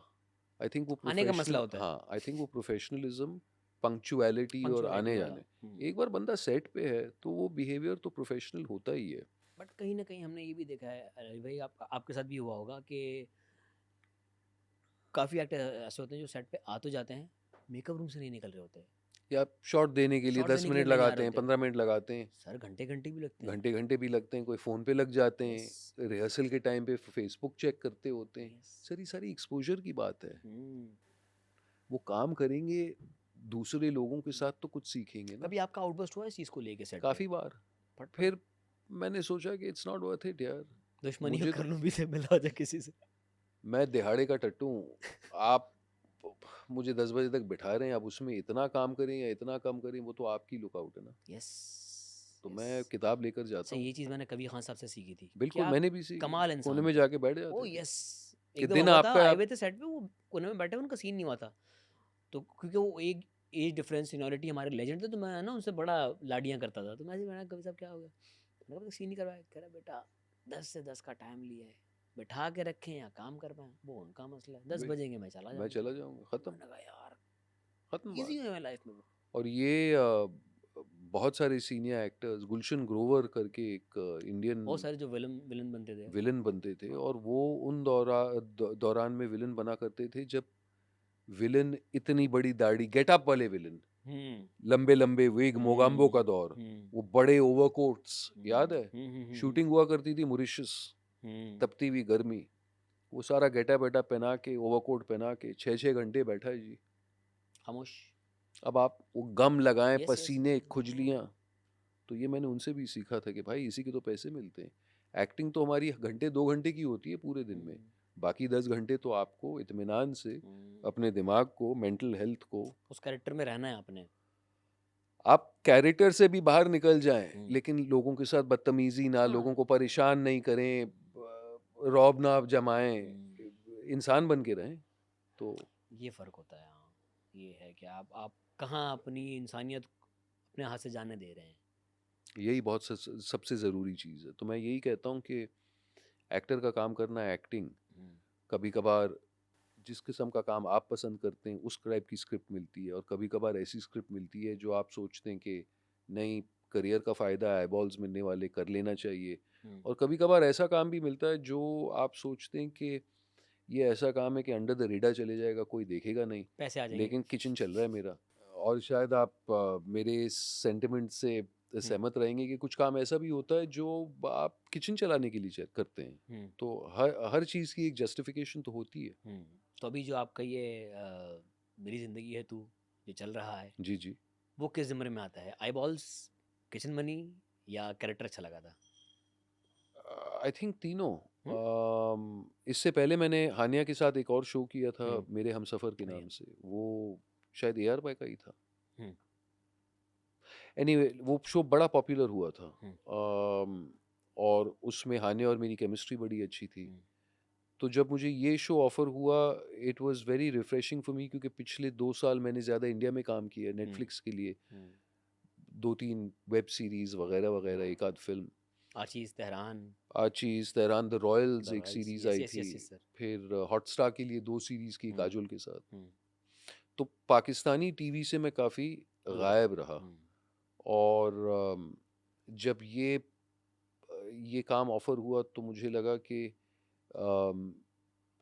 आई थिंक वो आने का मसला प्रोफेशनल, होता है, हाँ, आई थिंक वो प्रोफेशनलिज्म, पंक्चुअलिटी और पंक्चुअलिटी आने वाला। जाने। एक बार बंदा सेट पे है तो वो बिहेवियर तो प्रोफेशनल होता ही है। बट कहीं ना कहीं हमने ये भी देखा है अनिल भाई, आपके साथ भी हुआ होगा कि काफ़ी एक्टर ऐसे होते हैं जो सेट पे आ तो जाते हैं, मेकअप रूम से नहीं निकल रहे होते, या शॉट देने के लिए शॉट 10 देने के लिए मिनट नहीं आ लगाते रहे हैं, होते। 15 मिनट लगाते हैं, सर घंटे घंटे भी लगते हैं। घंटे घंटे भी लगते हैं। कोई फ़ोन पे लग जाते यस हैं, रिहर्सल के टाइम पे फेसबुक चेक करते होते हैं। यस। सर ये सारी एक्सपोजर की बात है। वो काम करेंगे दूसरे लोगों के साथ तो कुछ सीखेंगे ना। कभी आपका आउटबर्स्ट हुआ इस चीज़ को लेके सेट पे? काफ़ी बार। फट फट फिर मैंने सोचा कि इट्स नॉट वर्थ इट यार। दुश्मनी मुझे कर लूँ भी से मिला जाए किसी से। मैं दिहाड़े का टट्टू हूँ। आप मुझे 10 बजे तक बिठा रहे हैं, आप उसमें इतना काम करें या इतना कम करें, वो तो आपकी लुकआउट है ना। यस तो मैं किताब लेकर जाता अच्छा, हूँ। ये चीज़ मैंने कबीर खान साहब से सीखी थी। बिल्कुल क्या मैंने भी सीखी। कमाल कोने इंसान में थे। जाके बैठ ओ जाते थे यस। कि एक दफा दिन हुआ था, आपका आए आप। हुए थे सेट पे, वो कोने में बैठे, उनका सीन नहीं हुआ था, तो क्योंकि वो एक एज डिफरेंस सीनियरिटी हमारे लेजेंड थे, तो मैं ना उनसे बड़ा लाडियाँ करता था, तो मैं ऐसे मैंने कभी साहब क्या हो गया, मैंने कहा सीन नहीं करवाया, कह रहा बेटा 10 से 10 का टाइम लिया है, बिठा के रखें या काम कर पाएँ, वो उनका मसला है। 10 वे- बजेंगे मैं चला मैं जाऊँगा। चला जाऊंगा, खत्म, मैंने कहा यार खत्म ईज़ी बात। है लाइफ में वो। और ये बहुत सारे सीनियर एक्टर्स, गुलशन ग्रोवर करके एक इंडियन बहुत सारे जो विलन विलन बनते थे। विलन बनते थे, हाँ। और वो उन दौरान में विलन बना करते थे जब विलन इतनी बड़ी दाढ़ी, गेटअप वाले विलन, हुँ, लंबे लंबे वेग, मोगाम्बो हुँ, का दौर, हुँ, वो बड़े ओवरकोट्स, याद हुँ, है? हुँ, शूटिंग हुआ करती थी मॉरिशस, हुँ, तपती हुई गर्मी, वो सारा गेटअप वेटअप पहना के, ओवरकोट पहना के 6 6 घंटे बैठा है जी। खामोश। अब आप वो गम लगाएं, यस, यस, पसीने, हाँ। खुजलियां, तो ये मैंने उनसे भी सीखा था कि भाई इसी के तो पैसे मिलते हैं। एक्टिंग तो हमारी घंटे 2 घंटे की होती है पूरे दिन में, हुँ, बाकी 10 घंटे तो आपको इत्मीनान से हुँ। अपने दिमाग को, मेंटल हेल्थ को, उस कैरेक्टर में रहना है आपने। आप कैरेक्टर से भी बाहर निकल जाएं, हुँ, लेकिन लोगों के साथ बदतमीजी ना, हाँ। लोगों को परेशान नहीं करें, रौब ना जमाएं, हुँ, इंसान बन के रहें। तो ये फ़र्क होता है, हाँ। ये है कि आप कहाँ अपनी इंसानियत अपने हाथ से जाने दे रहे हैं। यही बहुत सबसे ज़रूरी चीज़ है। तो मैं यही कहता हूँ कि एक्टर का काम करना है एक्टिंग। हुँ, कभी कभार जिस किस्म का काम आप पसंद करते हैं उस टाइप की स्क्रिप्ट मिलती है, और कभी कभार ऐसी स्क्रिप्ट मिलती है जो आप सोचते हैं कि नहीं, करियर का फ़ायदा है, बॉल्स मिलने वाले, कर लेना चाहिए। हुँ। और कभी कभार ऐसा काम भी मिलता है जो आप सोचते हैं कि ये ऐसा काम है कि अंडर द रेडर चले जाएगा, कोई देखेगा नहीं, पैसे आ जाएँगे। लेकिन किचन चल रहा है मेरा। और शायद आप मेरे सेंटिमेंट से हुँ, सहमत रहेंगे कि कुछ काम ऐसा भी होता है जो आप किचन चलाने के लिए करते हैं। हुँ, तो हर हर चीज़ की एक जस्टिफिकेशन तो होती है। हुँ। तो अभी जो आपका ये मेरी ज़िंदगी है तू, जो चल रहा है, जी जी। वो किस ज़मरे में आता है? आईबॉल्स, किचन मनी या कैरेक्टर अच्छा लगा था? आई थिंक तीनों। हुँ, इससे पहले मैंने हानिया के साथ एक और शो किया था, हुँ, मेरे हमसफ़र के बढ़िया। नाम से, वो शायद ए आर बाय का ही था। हुँ, एनीवे वो शो बड़ा पॉपुलर हुआ था। हुँ, और उसमें हानिया और मेरी केमिस्ट्री बड़ी अच्छी थी। हुँ, तो जब मुझे ये शो ऑफ़र हुआ, it was very refreshing for me, क्योंकि पिछले 2 साल मैंने ज़्यादा इंडिया में काम किया है हुँ, नेटफ्लिक्स के लिए, हुँ। 2 3 वेब सीरीज़ वगैरह वगैरह, एक आध फिल्म। आशीष तेहरान, आचीज़, तेहरान, द रॉयल्स द एक Royals, series yes, I yes, थी। Yes, yes sir. फिर हॉटस्टार के लिए 2 सीरीज़ की, हुँ, काजोल के साथ। हुँ, तो पाकिस्तानी टीवी से मैं काफ़ी दूर रहे। गायब रहा। हुँ, और जब ये काम ऑफ़र हुआ तो मुझे लगा कि अम,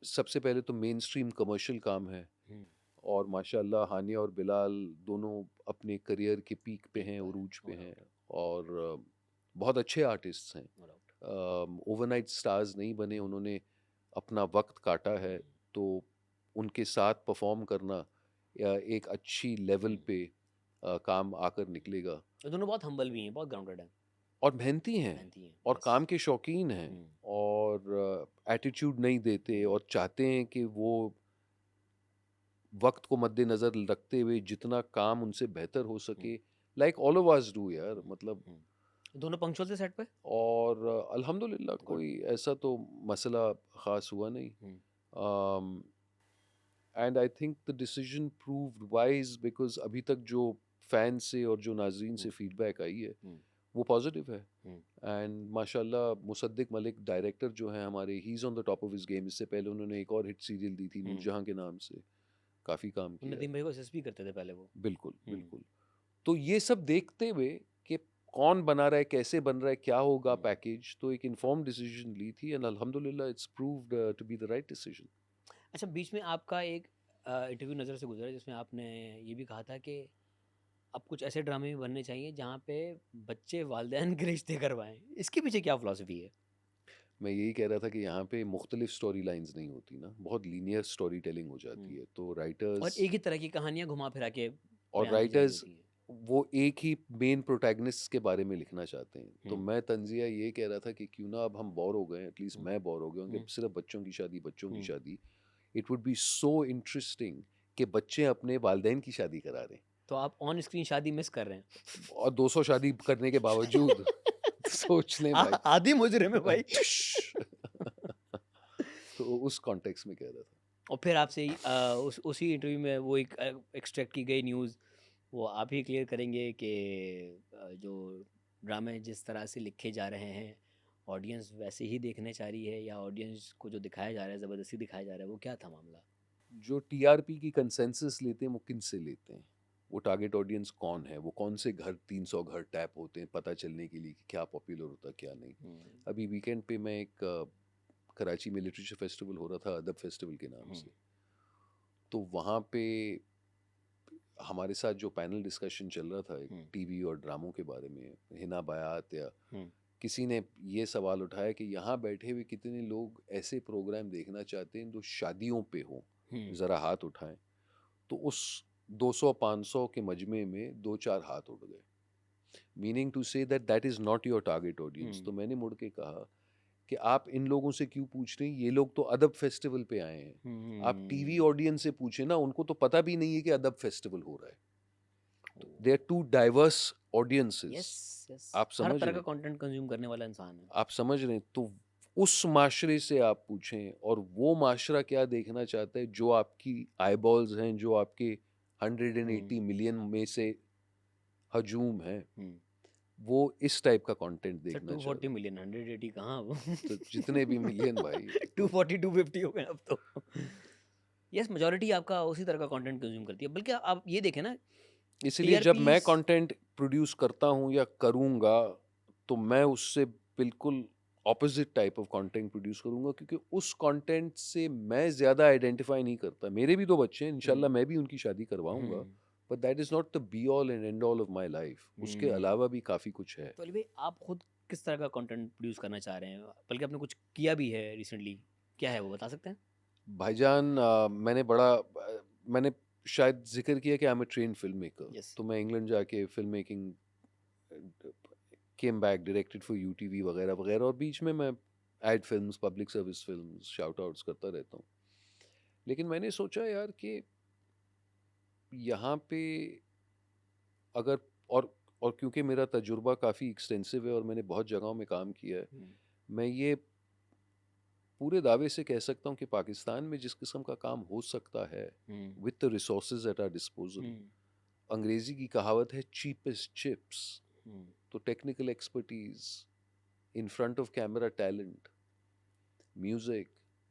सबसे पहले तो मेन स्ट्रीम कमर्शियल काम है, हुँ, और माशाल्लाह हानिया और बिलाल दोनों अपने करियर के पीक पे पीक हैं, पर है, उरूज पे नो हैं, डाउट, और बहुत अच्छे आर्टिस्ट्स हैं। No doubt. ओवरनाइट स्टार्स नहीं बने, हुँ, उन्होंने अपना वक्त काटा है। हुँ, तो उनके साथ परफॉर्म करना या एक अच्छी लेवल हुँ। पे काम आकर निकलेगा। ये दोनों बहुत हम्बल भी हैं, बहुत ग्राउंडेड हैं, और मेहनती हैं, मेहनती हैं, और यस। काम के शौकीन हैं, हुँ, और एटीट्यूड नहीं देते, हुँ, और चाहते हैं कि वो वक्त को मद्देनज़र रखते हुए जितना काम उनसे बेहतर हो हुँ, सके, like all of us do यार, हुँ, मतलब। हुँ। दोनों पंक्चुअल थे सेट पे? और अल्हम्दुलिल्लाह गुड। कोई ऐसा तो मसला ख़ास हुआ नहीं। हुँ, and I think the decision proved wise, because अभी तक जो फैन से और जो नाजरीन से हुँ, फीडबैक आई है हुँ, वो पॉजिटिव है। हुँ, एंड माशाल्लाह मुसद्दिक मलिक डायरेक्टर जो हैं हमारे, he is on the top of his game. इससे पहले उन्होंने एक और हिट सीरियल दी थी हुँ। नूरजहाँ के नाम से, काफ़ी काम वो किया है। नदीम भाई को असिस्ट भी करते थे पहले वो। बिल्कुल हुँ, बिल्कुल। तो ये सब देखते हुए कि कौन बना रहा है, कैसे बन रहा है, क्या होगा हुँ। पैकेज, तो एक इन्फॉर्म्ड डिसीजन ली थी, एंड अल्हम्दुलिल्लाह it's proved to be the right decision. अच्छा बीच में आपका एक इंटरव्यू नज़र से गुज़रा जिसमें आपने ये भी कहा था कि अब कुछ ऐसे ड्रामे भी बनने चाहिए जहाँ पे बच्चे वालिदैन के रिश्ते करवाएँ। इसके पीछे क्या फ़िलॉसफ़ी है? मैं यही कह रहा था कि यहाँ पे मुख्तलिफ स्टोरी लाइंस नहीं होती ना, बहुत लीनियर स्टोरी टेलिंग हो हुँ। जाती है, तो और राइटर्स एक ही तरह की कहानियाँ घुमा-फिरा के और बयान की जा रही राइटर्स होती हैं। वो एक ही मेन प्रोटैगनिस्ट के बारे में लिखना चाहते हैं। तो हुँ, मैं तंजिया ये कह रहा था कि क्यों ना अब हम बोर हो गए, एटलीस्ट हुँ, मैं बोर हो गया हूँ कि हुँ, सिर्फ बच्चों की शादी, बच्चों की हुँ। शादी। It would be so interesting कि बच्चे अपने वालिदैन की शादी करा रहे हैं, तो आप ऑन स्क्रीन शादी मिस कर रहे हैं। और 200 शादी करने के बावजूद सोच लें भाई। आधी मुजरिम है भाई। टुश। तो उस कॉन्टेक्स्ट में कह रहा था। और फिर आपसे उसी इंटरव्यू में वो एक एक्सट्रैक्ट की गई न्यूज़ वो आप ही क्लियर करेंगे कि जो ड्रामे जिस तरह से लिखे जा रहे हैं ऑडियंस वैसे ही देखने चाह रही है या ऑडियंस को जो दिखाया जा रहा है ज़बरदस्ती दिखाया जा रहा है, वो क्या था मामला? जो टीआरपी की कंसेंसस लेते हैं वो किन से लेते हैं, वो टारगेट ऑडियंस कौन है, वो कौन से घर 300 घर टैप होते हैं पता चलने के लिए कि क्या पॉपुलर होता है क्या नहीं। अभी वीकेंड पे मैं एक कराची में लिटरेचर फेस्टिवल हो रहा था, अदब फेस्टिवल के नाम से, तो वहाँ पे हमारे साथ जो पैनल डिस्कशन चल रहा था एक टीवी और ड्रामों के बारे में, हिना बायात या किसी ने ये सवाल उठाया कि यहाँ बैठे हुए कितने लोग ऐसे प्रोग्राम देखना चाहते हैं जो शादियों पे हो, ज़रा हाथ उठाएं। तो उस 200-500 के मजमे में 2-4 हाथ उठ गए, meaning to say that that is not your target audience. तो मैंने मुड़ के कहा कि आप इन लोगों से क्यों पूछ रहे हैं, ये लोग तो अदब फेस्टिवल पे आए हैं, आप टीवी ऑडियंस से पूछे ना, उनको तो पता भी नहीं है कि अदब फेस्टिवल हो रहा है। They are two diverse audiences. Yes yes, आप हर समझ तरह रहे का हैं, कंटेंट कंज्यूम करने वाला इंसान है। आप समझ रहे हैं, तो उस माशरे से आप पूछें, और वो माशरा क्या देखना चाहता है, जो आपकी आईबॉल्स हैं, जो आपके 180 मिलियन में से हजूम है, वो इस टाइप का कंटेंट सर देखना चाहता 240 मिलियन, 180 कहाँ वो? है। तो जितने भी मिलियन भाई, तो 240 250 हो गए अब तो। यस, मेजॉरिटी आपका उसी तरह का कंटेंट कंज्यूम करती है, बल्कि आप ये देखें ना, इसलिए जब मैं टीआरपीस। कंटेंट प्रोड्यूस करता हूँ या करूँगा, तो मैं उससे बिल्कुल opposite type of content produce करूँगा, क्योंकि उस कंटेंट से मैं ज़्यादा आइडेंटिफाई नहीं करता। मेरे भी 2 बच्चे हैं, इंशाल्लाह मैं भी उनकी शादी करवाऊँगा, but that is not the be all and end all of my life. उसके अलावा भी काफ़ी कुछ है। तो अली भाई, आप खुद किस तरह का कंटेंट प्रोड्यूस करना चाह रहे हैं, बल्कि आपने कुछ किया भी है रिसेंटली, क्या है वो बता सकते हैं? भाईजान, मैंने शायद ज़िक्र किया कि I am a trained film maker. Yes. तो मैं इंग्लैंड जाके film making came back, directed for UTV वगैरह वगैरह, और बीच में मैं ad films, public service films, shout outs करता रहता हूँ। लेकिन मैंने सोचा यार कि यहाँ पे अगर, और क्योंकि मेरा तजुर्बा काफ़ी एक्सटेंसिव है और मैंने बहुत जगहों में काम किया है, मैं ये पूरे दावे से कह सकता हूँ कि पाकिस्तान में जिस किस्म का काम हो सकता है with the resources at our disposal, अंग्रेजी की कहावत है चीपेस्ट चिप्स। तो technical expertise, in front of camera talent, music,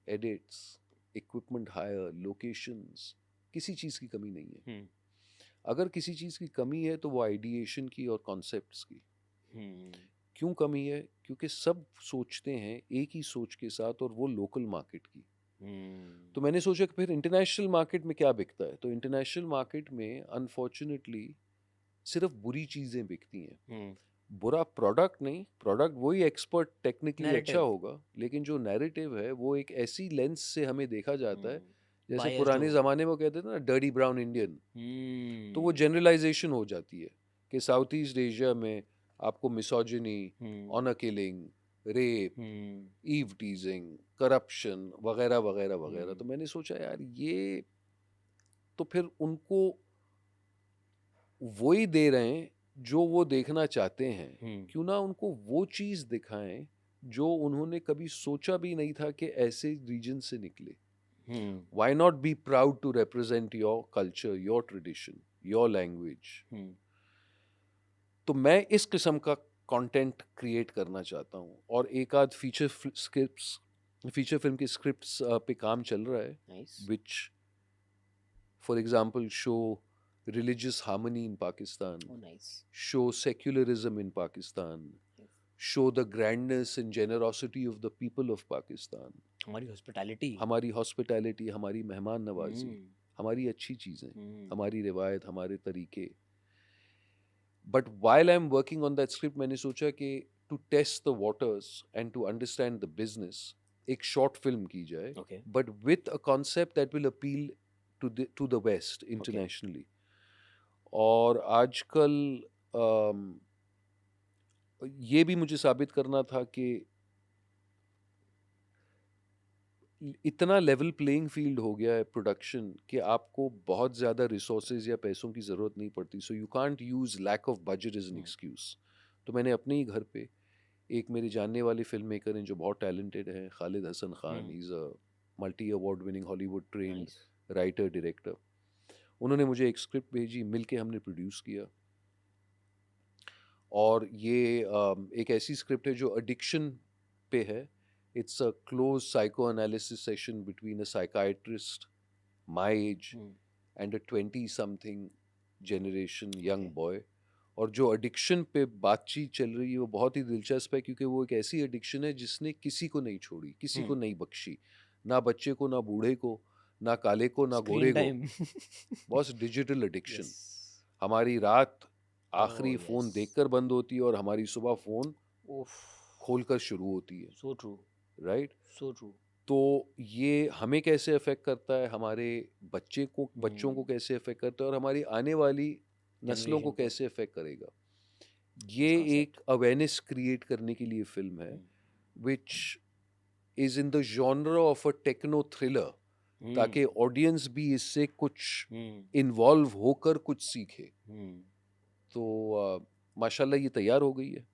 edits, equipment hire, locations, किसी चीज़ की कमी नहीं है। अगर किसी चीज़ की कमी है तो वो आइडिएशन की और कॉन्सेप्ट्स की। क्यों कमी है? क्योंकि सब सोचते हैं एक ही सोच के साथ, और वो लोकल मार्केट की। तो मैंने सोचा कि फिर इंटरनेशनल मार्केट में क्या बिकता है, तो इंटरनेशनल मार्केट में अनफॉर्चुनेटली सिर्फ बुरी चीज़ें बिकती हैं। बुरा प्रोडक्ट नहीं, प्रोडक्ट वही एक्सपर्ट टेक्निकली अच्छा नैरेटिव। होगा, लेकिन जो नैरेटिव है वो एक ऐसी लेंस से हमें देखा जाता है, जैसे बायस्ड पुराने हो। ज़माने में वो कहते थे ना, डर्टी ब्राउन इंडियन। तो वो जनरलाइजेशन हो जाती है कि साउथ ईस्ट एशिया में आपको misogyny, honour killing, rape, eve teasing, corruption वगैरह वगैरह वगैरह। तो मैंने सोचा यार ये तो फिर उनको वही दे रहे हैं जो वो देखना चाहते हैं, क्यों ना उनको वो चीज़ दिखाएं जो उन्होंने कभी सोचा भी नहीं था कि ऐसे रीजन से निकले। Why not be proud to represent your culture, your tradition, your language? तो मैं इस किस्म का कंटेंट क्रिएट करना चाहता हूँ, और एक आध फीचर फिल्म के स्क्रिप्ट्स पे काम चल रहा है, nice. which for example show religious harmony in Pakistan, oh nice. show secularism in Pakistan, show the grandness and generosity of the people of Pakistan, हमारी हॉस्पिटैलिटी। हमारी हॉस्पिटैलिटी, हमारी मेहमान नवाजी, हमारी अच्छी चीज़ें, हमारी रिवायत, हमारे तरीके। But while I am working on that script, मैंने सोचा कि to test the waters and to understand the business, एक शॉर्ट फिल्म की जाए, okay. But with a concept that will appeal to the west internationally. और आजकल ये भी मुझे साबित करना था कि इतना लेवल प्लेइंग फील्ड हो गया है प्रोडक्शन कि आपको बहुत ज़्यादा रिसोर्सेज या पैसों की ज़रूरत नहीं पड़ती। So you can't use lack of budget as an excuse. तो मैंने अपने ही घर पे एक मेरे जानने वाले फिल्म मेकर हैं जो बहुत टैलेंटेड हैं, Khalid Hasan Khan. He is a multi award winning Hollywood trained writer director. उन्होंने मुझे एक स्क्रिप्ट भेजी, मिल के हमने प्रोड्यूस किया। और ये एक ऐसी स्क्रिप्ट है जो एडिक्शन पे है. It's a close psychoanalysis session between a psychiatrist my age and a 20-something generation young Okay. boy. और जो एडिक्शन पे बातचीत चल रही है वो बहुत ही दिलचस्प है, क्योंकि वो एक ऐसी एडिक्शन है जिसने किसी को नहीं छोड़ी, किसी को नहीं बख्शी, ना बच्चे को, ना बूढ़े को, ना काले को, ना गोरे स्क्रीन को. Time. Boss, digital addiction. Yes. हमारी रात ओह आखिरी फोन यस. देखकर बंद होती है और हमारी सुबह फोन उफ. खोलकर शुरू होती है, so true. Right? So true. तो ये हमें कैसे अफेक्ट करता है, हमारे बच्चों को कैसे अफेक्ट करता है, और हमारी आने वाली नस्लों को जनरेशन को. कैसे अफेक्ट करेगा, ये इट्स एक कॉन्सेप्ट. अवेयरनेस क्रिएट करने के लिए फिल्म है, which is in the genre of a techno thriller, ताकि ऑडियंस भी इससे कुछ इन्वॉल्व होकर कुछ सीखे. तो माशाल्लाह ये तैयार हो गई है,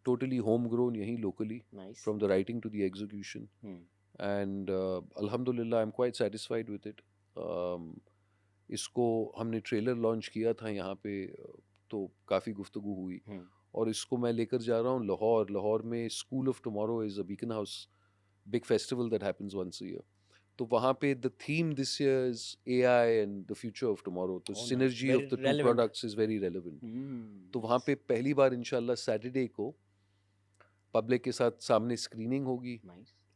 टोटली होम ग्रोन, यहीं locally, nice. From the writing to the execution. And अल्हम्दुलिल्लाह I am quite satisfied with it. इसको हमने ट्रेलर लॉन्च किया था यहाँ पे, तो काफ़ी गुफ्तगू हुई, और इसको मैं लेकर जा रहा हूँ लाहौर में. School of tomorrow is a Beaconhouse big festival that happens once a year. तो वहाँ पे the theme this year is AI and the future of tomorrow. तो synergy of the two products is very relevant. तो वहाँ पे पहली बार इंशाल्लाह Saturday को पब्लिक के साथ सामने स्क्रीनिंग होगी.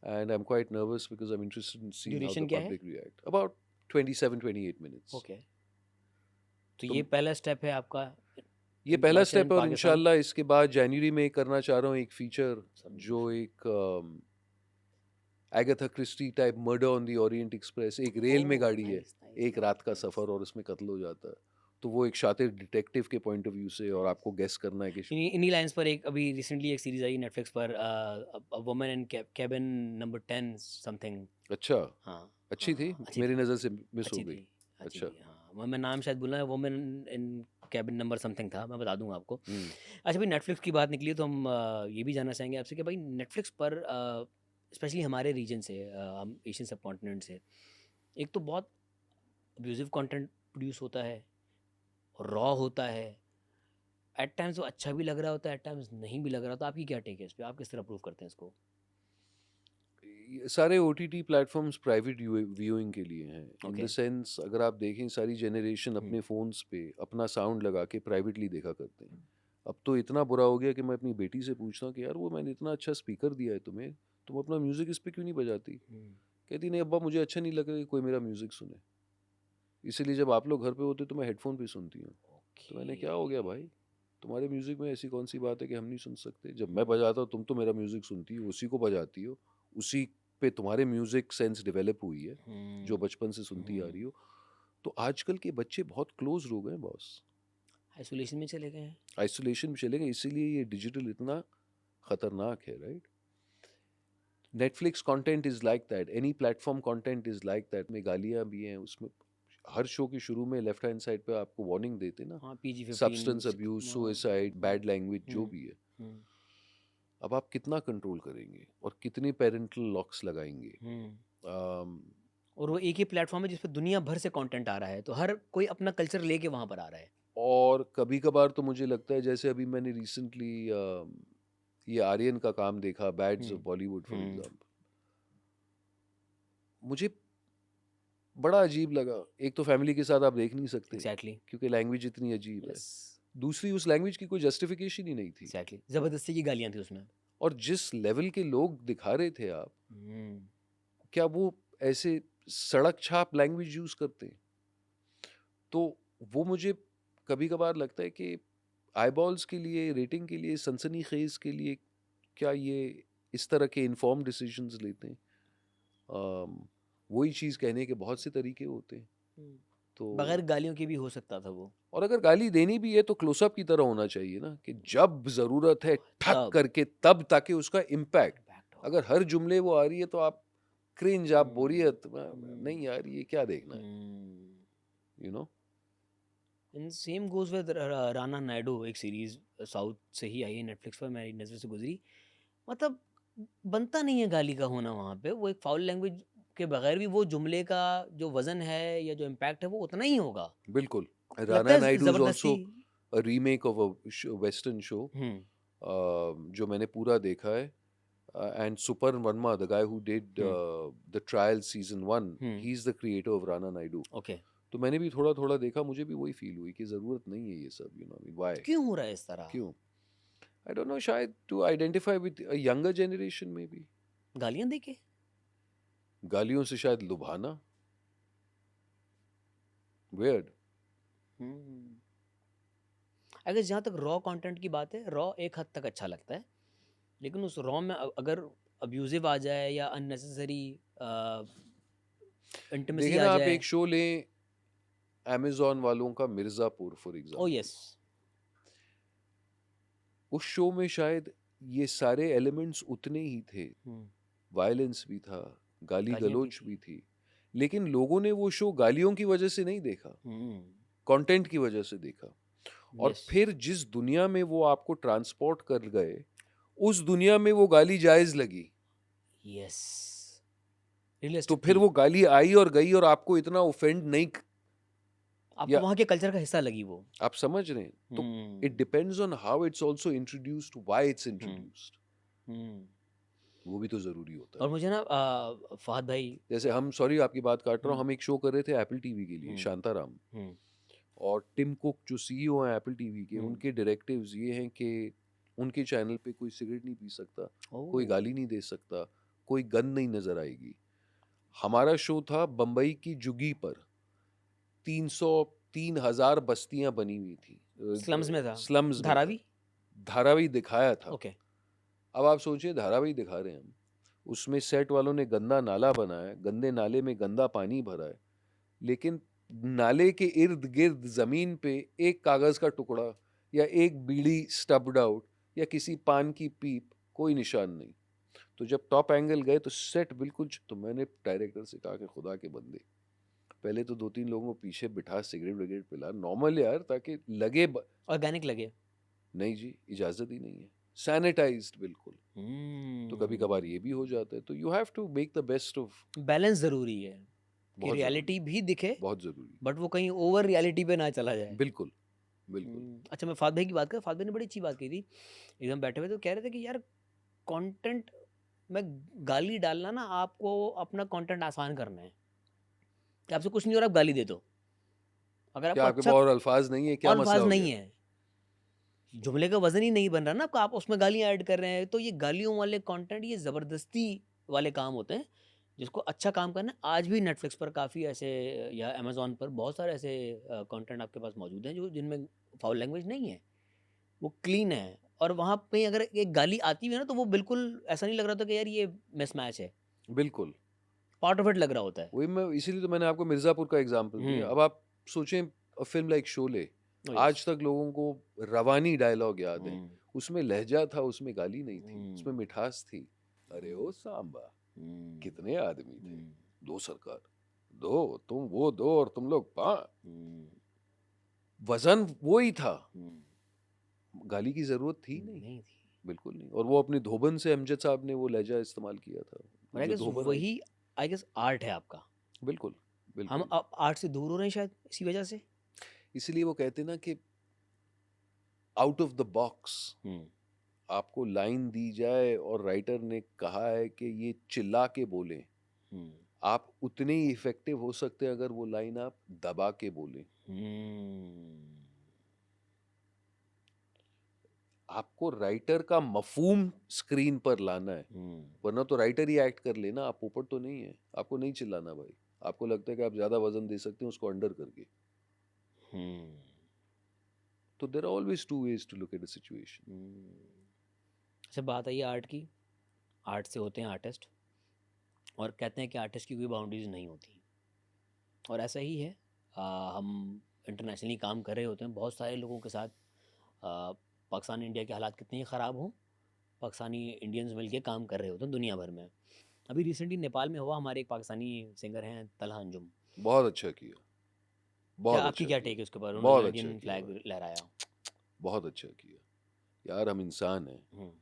And I'm quite nervous because I'm interested in seeing Duration how the क्या है? public react. About 27-28 minutes. Okay. तो ये पहला स्टेप है आपका. ये पहला Western स्टेप है, और पाकिस्तान. इंशाल्लाह इसके बाद जनवरी में करना चाह रहा हूँ एक फीचर, जो एक Agatha Christie type murder on the Orient Express. एक रेल में गाड़ी है, एक रात का सफ़र, और उसमें कत्ल हो जाता है. तो वो एक शातिर डिटेक्टिव के पॉइंट ऑफ व्यू से, और आपको गेस करना है कि इन्हीं लाइंस पर एक अभी रिसेंटली एक सीरीज आई नेटफ्लिक्स पर, woman in cabin number 10 something. अच्छा, हाँ. अच्छी थी, अच्छी मेरी थी. नज़र से मिस हो अच्छी गई. थी. अच्छी अच्छा. थी. हाँ, मैं नाम शायद भूला है. Woman in cabin number something था, मैं बता दूंगा आपको. अच्छा भाई, नेटफ्लिक्स की बात निकली तो हम ये भी जानना चाहेंगे आपसे कि भाई नेटफ्लिक्स पर स्पेशली हमारे रीजन से, हम एशियन सब कॉन्टिनेंट से, एक तो बहुत अब्यूजिव कंटेंट प्रोड्यूस होता है, रॉ होता है, एट टाइम्स वो अच्छा भी लग रहा होता है, एट टाइम्स नहीं भी लग रहा. तो आपकी क्या टेक है इस पे, आप किस तरह अप्रूव करते हैं इसको? ये सारे OTT प्लेटफॉर्म्स प्राइवेट व्यूइंग के लिए हैं. इन द सेंस, अगर आप देखें, सारी जनरेशन अपने फ़ोन्स पे अपना साउंड लगा के प्राइवेटली देखा करते हैं. अब तो इतना बुरा हो गया कि मैं अपनी बेटी से पूछता हूँ कि यार, वो मैंने इतना अच्छा स्पीकर दिया है तुम्हें, तुम अपना म्यूज़िक इस पे क्यों नहीं बजाती? कहती नहीं अब्बा, मुझे अच्छा नहीं लगा कि कोई मेरा म्यूज़िक सुने, इसीलिए जब आप लोग घर पे होते तो मैं हेडफोन पे सुनती हूँ. तो मैंने, क्या हो गया भाई, तुम्हारे म्यूज़िक में ऐसी कौन सी बात है कि हम नहीं सुन सकते? जब मैं बजाता हूँ तुम तो मेरा म्यूज़िक सुनती हो, उसी को बजाती हो, उसी पे तुम्हारे म्यूज़िक सेंस डेवलप हुई है जो बचपन से सुनती आ रही हो. तो आजकल के बच्चे बहुत क्लोज हो गए बॉस, आइसोलेशन में चले गए हैं. आइसोलेशन में चले गए, इसीलिए ये डिजिटल इतना खतरनाक है, right? Netflix content is like that, any platform content is like that. में गालियाँ भी हैं उसमें. हर शो के शुरू में लेफ्ट हैंड साइड पे आपको वार्निंग देते ना, हाँ, PG-15 substance abuse, suicide, bad language, जो भी है. अब आप कितना कंट्रोल करेंगे और कितने पेरेंटल लॉक्स लगाएंगे? और वो एक ही प्लेटफॉर्म है जिस पर दुनिया भर से कंटेंट आ रहा है, तो हर कोई अपना कल्चर लेके वहाँ पर आ रहा है. और कभी कभार तो मुझे लगता है, जैसे अभी मैंने रिसेंटली ये आर्यन का काम देखा, bads of Bollywood for example, मुझे बड़ा अजीब लगा. एक तो फैमिली के साथ आप देख नहीं सकते, एग्जैक्टली. क्योंकि लैंग्वेज इतनी अजीब है. दूसरी, उस लैंग्वेज की कोई जस्टिफिकेशन ही नहीं थी. एग्जैक्टली. ज़बरदस्ती की गालियाँ थी उसमें. और जिस लेवल के लोग दिखा रहे थे आप, क्या वो ऐसे सड़क छाप लैंग्वेज यूज़ करते हैं? तो वो मुझे कभी कभार लगता है कि आईबॉल्स के लिए, रेटिंग के लिए, सनसनी खेज के लिए, क्या ये इस तरह के इन्फॉर्म डिसीजंस लेते हैं? वही चीज़ कहने के बहुत से तरीके होते हैं. तो बगैर गालियों के भी हो सकता था वो. और अगर गाली देनी भी है तो क्लोजअप की तरह होना चाहिए ना, कि जब ज़रूरत है ठक तब. करके तब, ताकि उसका इम्पैक्ट. अगर हर जुमले वो आ रही है तो आप क्रिंज, आप बोरियत, नहीं यार ये क्या देखना है, you know. And same goes with Rana Naidu, एक सीरीज साउथ से ही आई है नेटफ्लिक्स पर, मेरी नज़र से गुजरी. मतलब बनता नहीं है गाली का होना वहाँ पे. वो एक फाउल लैंग्वेज के बगैर भी वो जुमले का जो वजन है या जो इम्पैक्ट है वो उतना ही होगा. बिल्कुल. लगता राना है नायडू इज जबरदस्ती. Also a remake of a western show, जो मैंने पूरा देखा है. and Suparn Verma, the guy who did the Trial season 1, he's the creator of Rana Naidu. Okay, तो मैंने भी थोड़ा थोड़ा देखा, मुझे भी वही फील हुई कि ज़रूरत नहीं है ये सब, यू नो, व्हाई, क्यों हो रहा है इस तरह? क्यों? आई डोंट नो, शायद to identify with a younger generation में भी, गालियाँ दे के? गालियों से शायद लुभाना, वियर्ड। आई गेस जहाँ तक रॉ कंटेंट की बात है, रॉ एक हद तक अच्छा लगता है, लेकिन उस रॉ में अगर अब्यूजिव आ जाए या अननेसेसरी इंटिमेसी देखिए आ ना, आप जाए। एक शो लें अमेजॉन वालों का, Mirzapur for uh example, yes. उस शो में शायद ये सारे एलिमेंट्स उतने ही थे, वायलेंस भी था, गाली गालियाँ भी गलौच थी। भी थी, लेकिन लोगों ने वो शो गालियों की वजह से नहीं देखा, कंटेंट की वजह से देखा। और यस। फिर जिस दुनिया में वो आपको ट्रांसपोर्ट कर गए, उस दुनिया में वो गाली जायज लगी, यस। तो रियलिस्टिक फिर थी। वो गाली आई और गई और आपको इतना ऑफेंड नहीं, आपको या वहाँ के कल्चर का हिस्सा लगी वो। आप समझ रहे हैं, तो it depends on how it's also introduced, why it's introduced, वो भी तो जरूरी होता और है। मुझे ना फहद भाई। जैसे हम, सॉरी आपकी बात काट रहा हूँ, हम एक शो कर रहे थे एप्पल टीवी के लिए, शांताराम, हम्म, और टिम कुक जो सीईओ हैं एप्पल टीवी के, उनके डायरेक्टिव्स ये हैं कि उनके चैनल पे कोई सिगरेट नहीं पी सकता, कोई ओह, गाली नहीं दे सकता, कोई गन नहीं नजर आएगी। हमारा शो था बम्बई की जुगी पर, 3,000 बस्तियां बनी हुई थी, स्लम्स में था। स्लम्स में था, धारावी। धारावी दिखाया था। ओके। अब आप सोचिए, धारावी दिखा रहे हैं हम, उसमें सेट वालों ने गंदा नाला बनाया है, गंदे नाले में गंदा पानी भरा है, लेकिन नाले के इर्द गिर्द जमीन पे एक कागज का टुकड़ा या एक बीड़ी स्टब्ड आउट या किसी पान की पीप, कोई निशान नहीं। तो जब टॉप एंगल गए तो सेट बिल्कुल, तो मैंने डायरेक्टर से कहा कि खुदा के बंदे, पहले तो 2-3 लोगों को पीछे बिठा, सिगरेट विगरेट पिला, नॉर्मल यार, ताकि लगे ऑर्गेनिक लगे। नहीं जी, इजाजत ही नहीं है, सैनिटाइज्ड बिल्कुल। तो कभी कभार ये भी हो जाता है, तो you have to make the best of, balance ज़रूरी है कि बहुत रियलिटी जरूरी, भी दिखे, बहुत जरूरी, बट वो कहीं ओवर रियलिटी पे ना चला जाए। बिल्कुल बिल्कुल। अच्छा, मैं फात भाई की बात करूँ, फात भाई ने बड़ी अच्छी बात की थी। एकदम बैठे हुए तो कह रहे थे कि यार कंटेंट में गाली डालना ना, आपको अपना कंटेंट आसान करना है कि आपसे कुछ नहीं हो रहा, आप गाली दे दो। अगर क्या आपको आपके अच्छा पास और अल्फाज नहीं है, क्या मसला अल्फाज हो नहीं गया? है, जुमले का वजन ही नहीं बन रहा ना आपका, आप उसमें गालियाँ ऐड कर रहे हैं, तो ये गालियों वाले कंटेंट, ये ज़बरदस्ती वाले काम होते हैं। जिसको अच्छा काम करना है, आज भी नेटफ्लिक्स पर काफ़ी ऐसे, या अमेज़ॉन पर बहुत सारे ऐसे कंटेंट आपके पास मौजूद हैं जो जिनमें फाउल लैंग्वेज नहीं है, वो क्लीन है। और वहाँ पे अगर एक गाली आती भी है ना, तो वो बिल्कुल ऐसा नहीं लग रहा था कि यार ये मिसमैच है, बिल्कुल, पार्ट ऑफ इट लग रहा होता है। वही मैं, इसीलिए तो मैंने आपको मिर्जापुर का एग्जांपल दिया। अब आप सोचें, फिल्म लाइक शोले, यस। आज तक लोगों को रवानी डायलॉग याद है, उसमें लहजा था, उसमें गाली नहीं थी, उसमें मिठास थी। अरे ओ सांबा, कितने आदमी थे, दो सरकार, दो तुम, वो दो और तुम लोग पांच, वजन वो ही था, गाली की जरूरत थी नहीं, नहीं थी। बिल्कुल नहीं। और वो अपनी धोबन से अमजद साहब ने वो लहजा इस्तेमाल किया था, और आई जो गेस धोबन आई, वही, आई गेस आर्ट है आपका। बिल्कुल हम बिल्कुल। अब आर्ट से दूर हो रहे हैं शायद इसी वजह से। इसलिए वो कहते हैं ना कि आउट ऑफ द बॉक्स आपको लाइन दी जाए और राइटर ने कहा है कि ये चिल्ला के बोलें, आप उतने ही इफेक्टिव हो सकते हैं अगर वो लाइन आप दबा के बोलें। आपको राइटर का मफहूम स्क्रीन पर लाना है, वरना तो राइटर ही एक्ट कर लेना, आप पोपट तो नहीं है, आपको नहीं चिल्लाना भाई। आपको लगता है कि आप ज्यादा वजन दे सकते हैं उसको अंडर करके, तो there are always two ways to look at a situation. अच्छा, बात आई आर्ट की। आर्ट से होते हैं आर्टिस्ट, और कहते हैं कि आर्टिस्ट की कोई बाउंड्रीज नहीं होती, और ऐसा ही है। हम इंटरनेशनली काम कर रहे होते हैं बहुत सारे लोगों के साथ। पाकिस्तान इंडिया के हालात कितने ही ख़राब हों, पाकिस्तानी इंडियंस मिलके काम कर रहे होते हैं दुनिया भर में। अभी रिसेंटली नेपाल में हुआ, हमारे एक पाकिस्तानी सिंगर हैं तलहा अंजुम। बहुत अच्छा किया, क्या बहुत आपकी अच्छा क्या किया, टेक है उसके ऊपर? उन्होंने बहुत जो अच्छा इंडियन किया फ्लैग भाई, लहराया। बहुत अच्छा किया यार। हम इंसान हैं, हम्म,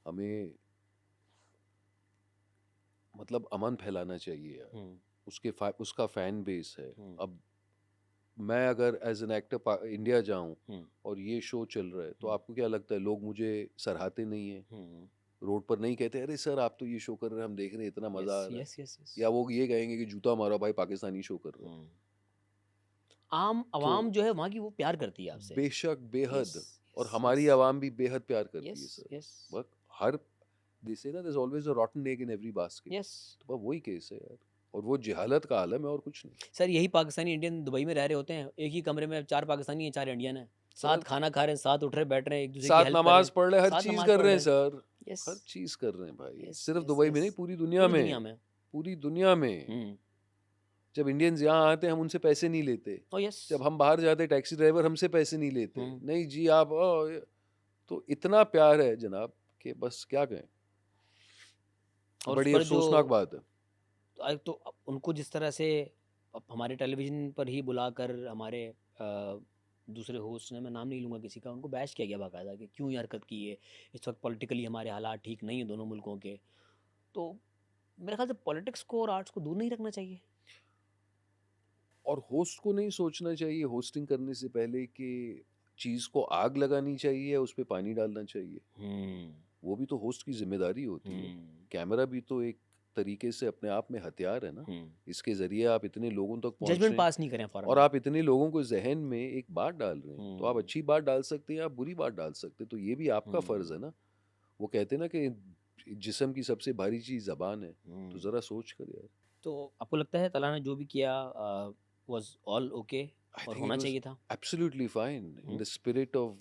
हमें मतलब अमन फैलाना चाहिए यार। हम्म, उसका फैन बेस है। हम्म, अब मैं अगर एज एन एक्टर इंडिया जाऊं हम्म, और ये शो चल रहा है, तो आपको क्या लगता है लोग मुझे सराहते नहीं है? हम्म, रोड पर नहीं कहते अरे सर आप तो ये शो कर रहे हैं हम देख रहे हैं इतना मजा आ रहा है, यस यस यस। या वो ये कहेंगे कि जूता मारो भाई पाकिस्तानी शो कर रहे हो। आम तो आवाम जो है वहाँ की वो प्यार करती है आपसे। बेशक बेहद, यस और यस हमारी यस आवाम भी बेहद प्यार करती है यस सर। यस बस हर दिसे ना, there's always a rotten egg in every basket। Yes. तो बस वही केस है यार, और वो जहालत का आलम है और कुछ नहीं। सर यही पाकिस्तानी इंडियन दुबई में रह रहे होते हैं, एक ही कमरे में 4 पाकिस्तानी हैं 4 इंडियन हैं, साथ सर खाना खा रहे हैं, साथ उठ रहे बैठ रहे हैं, एक दूसरे की साथ हेल्प कर रहे नमाज हैं, पढ़ रहे हैं, हर साथ चीज नमाज कर पढ़ रहे रहे हैं हैं। सर, यस हर चीज कर रहे हैं भाई, यस सिर्फ यस दुबई में नहीं यस। पूरी दुनिया पूरी में, दुनिया में। पूरी दुनिया में। जब इंडियंस यहाँ आते हैं हम उनसे पैसे नहीं लेते, ओ यस। जब हम बाहर जाते टैक्सी ड्राइवर हमसे पैसे नहीं लेते, नहीं जी आप तो इतना प्यार है जनाब कि बस क्या कहें, और उस बड़ी पर अफसोसनाक बात है। तो उनको जिस तरह से अब हमारे टेलीविज़न पर ही बुलाकर हमारे दूसरे होस्ट ने, मैं नाम नहीं लूँगा किसी का, उनको बैश किया गया बाकायदा कि क्यों ये हरकत की है, इस वक्त पॉलिटिकली हमारे हालात ठीक नहीं है दोनों मुल्कों के। तो मेरे ख्याल से पॉलिटिक्स को और आर्ट्स को दूर नहीं रखना चाहिए। और होस्ट को नहीं सोचना चाहिए होस्टिंग करने से पहले कि चीज़ को आग लगानी चाहिए या उस पर पानी डालना चाहिए। वो भी तो होस्ट की जिम्मेदारी होती है। कैमरा भी तो एक तरीके से अपने आप में हथियार है ना, इसके जरिए आप इतने लोगों तक पहुंच रहे जजमेंट हैं पास नहीं करें फौरन। और आप इतने लोगों को जहन में एक बात डाल रहे हैं, तो आप अच्छी बात डाल सकते हैं, आप बुरी बात डाल सकते हैं, तो ये भी आपका फर्ज है ना। वो कहते हैं ना कि जिस्म की सबसे भारी चीज जबान है, तो जरा सोच कर यार। तो आपको लगता है तला ने जो भी किया वाज ऑल ओके और होना चाहिए था? Absolutely fine in the spirit of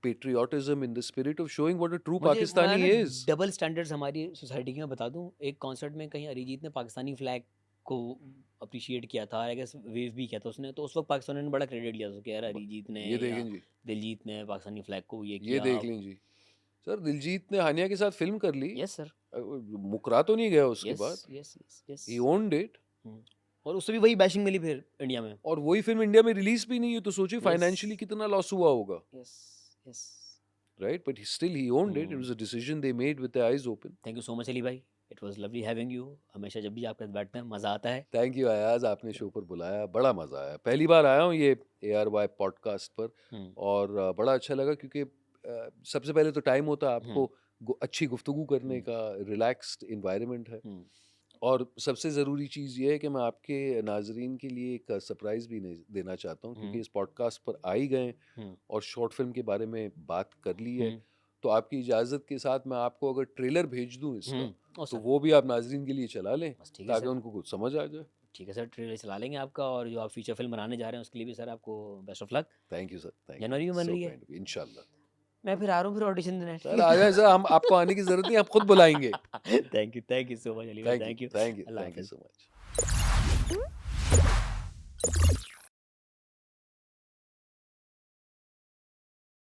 patriotism, in the spirit of showing what a true मुझे Pakistani is। डबल स्टैंडर्ड्स हमारी सोसाइटी की मैं बता दूं, एक कॉन्सर्ट में कहीं अरिजीत ने पाकिस्तानी फ्लैग को अप्रिशिएट किया था, आई गेस वेव भी किया था उसने, तो उस वक्त पाकिस्तानियों ने बड़ा क्रेडिट लिया था कि यार अरिजीत ने ये या देखें जी, दिलजीत ने पाकिस्तानी फ्लैग को ये ये किया। देख लें जी सर, दिलजीत ने हानिया के साथ फिल्म कर ली, यस सर। मुकरा तो नहीं गया उसके यस बाद, yes yes yes. he owned it। और उससे भी वही बैशिंग मिली फिर इंडिया में। और वही फिल्म इंडिया में रिलीज भी नहीं है, तो सोचिए फाइनेंशियली कितना लॉस हुआ होगा। Yes yes. Right, but still he owned it, it was a decision they made with their eyes open। Thank you so much Ali भाई, it was lovely having you. हमेशा जब भी आपके साथ बैठते हैं मज़ा आता है। थैंक यू अयाज, आपने शो पर बुलाया, बड़ा मज़ा आया, पहली बार आया हूँ ये ARY पॉडकास्ट पर, और बड़ा अच्छा लगा क्योंकि सबसे पहले तो टाइम होता है आपको अच्छी गुफ्तगू करने का, रिलैक्स्ड इन्वायरमेंट है, और सबसे ज़रूरी चीज़ ये है कि मैं आपके नाजरीन के लिए एक सरप्राइज़ भी देना चाहता हूँ, क्योंकि इस पॉडकास्ट पर आ ही गए और शॉर्ट फिल्म के बारे में बात कर ली है, तो आपकी इजाज़त के साथ मैं आपको अगर ट्रेलर भेज दूँ इसका, तो वो भी आप नाजरीन के लिए चला लें ताकि उनको कुछ समझ आ जाए। ठीक है सर, ट्रेलर चला लेंगे आपका, और जो आप फीचर फिल्म बनाने जा रहे हैं उसके लिए भी सर आपको best of luck. Thank you sir, thank you. जनवरी में बन रही है इंशाल्लाह। मैं फिर आ रहा हूँ फिर ऑडिशन देने। सर आ जाए सर, हम आपको आने की ज़रूरत नहीं, आप खुद बुलाएंगे। Thank you so much Ali भाई, thank you. Thank you so much.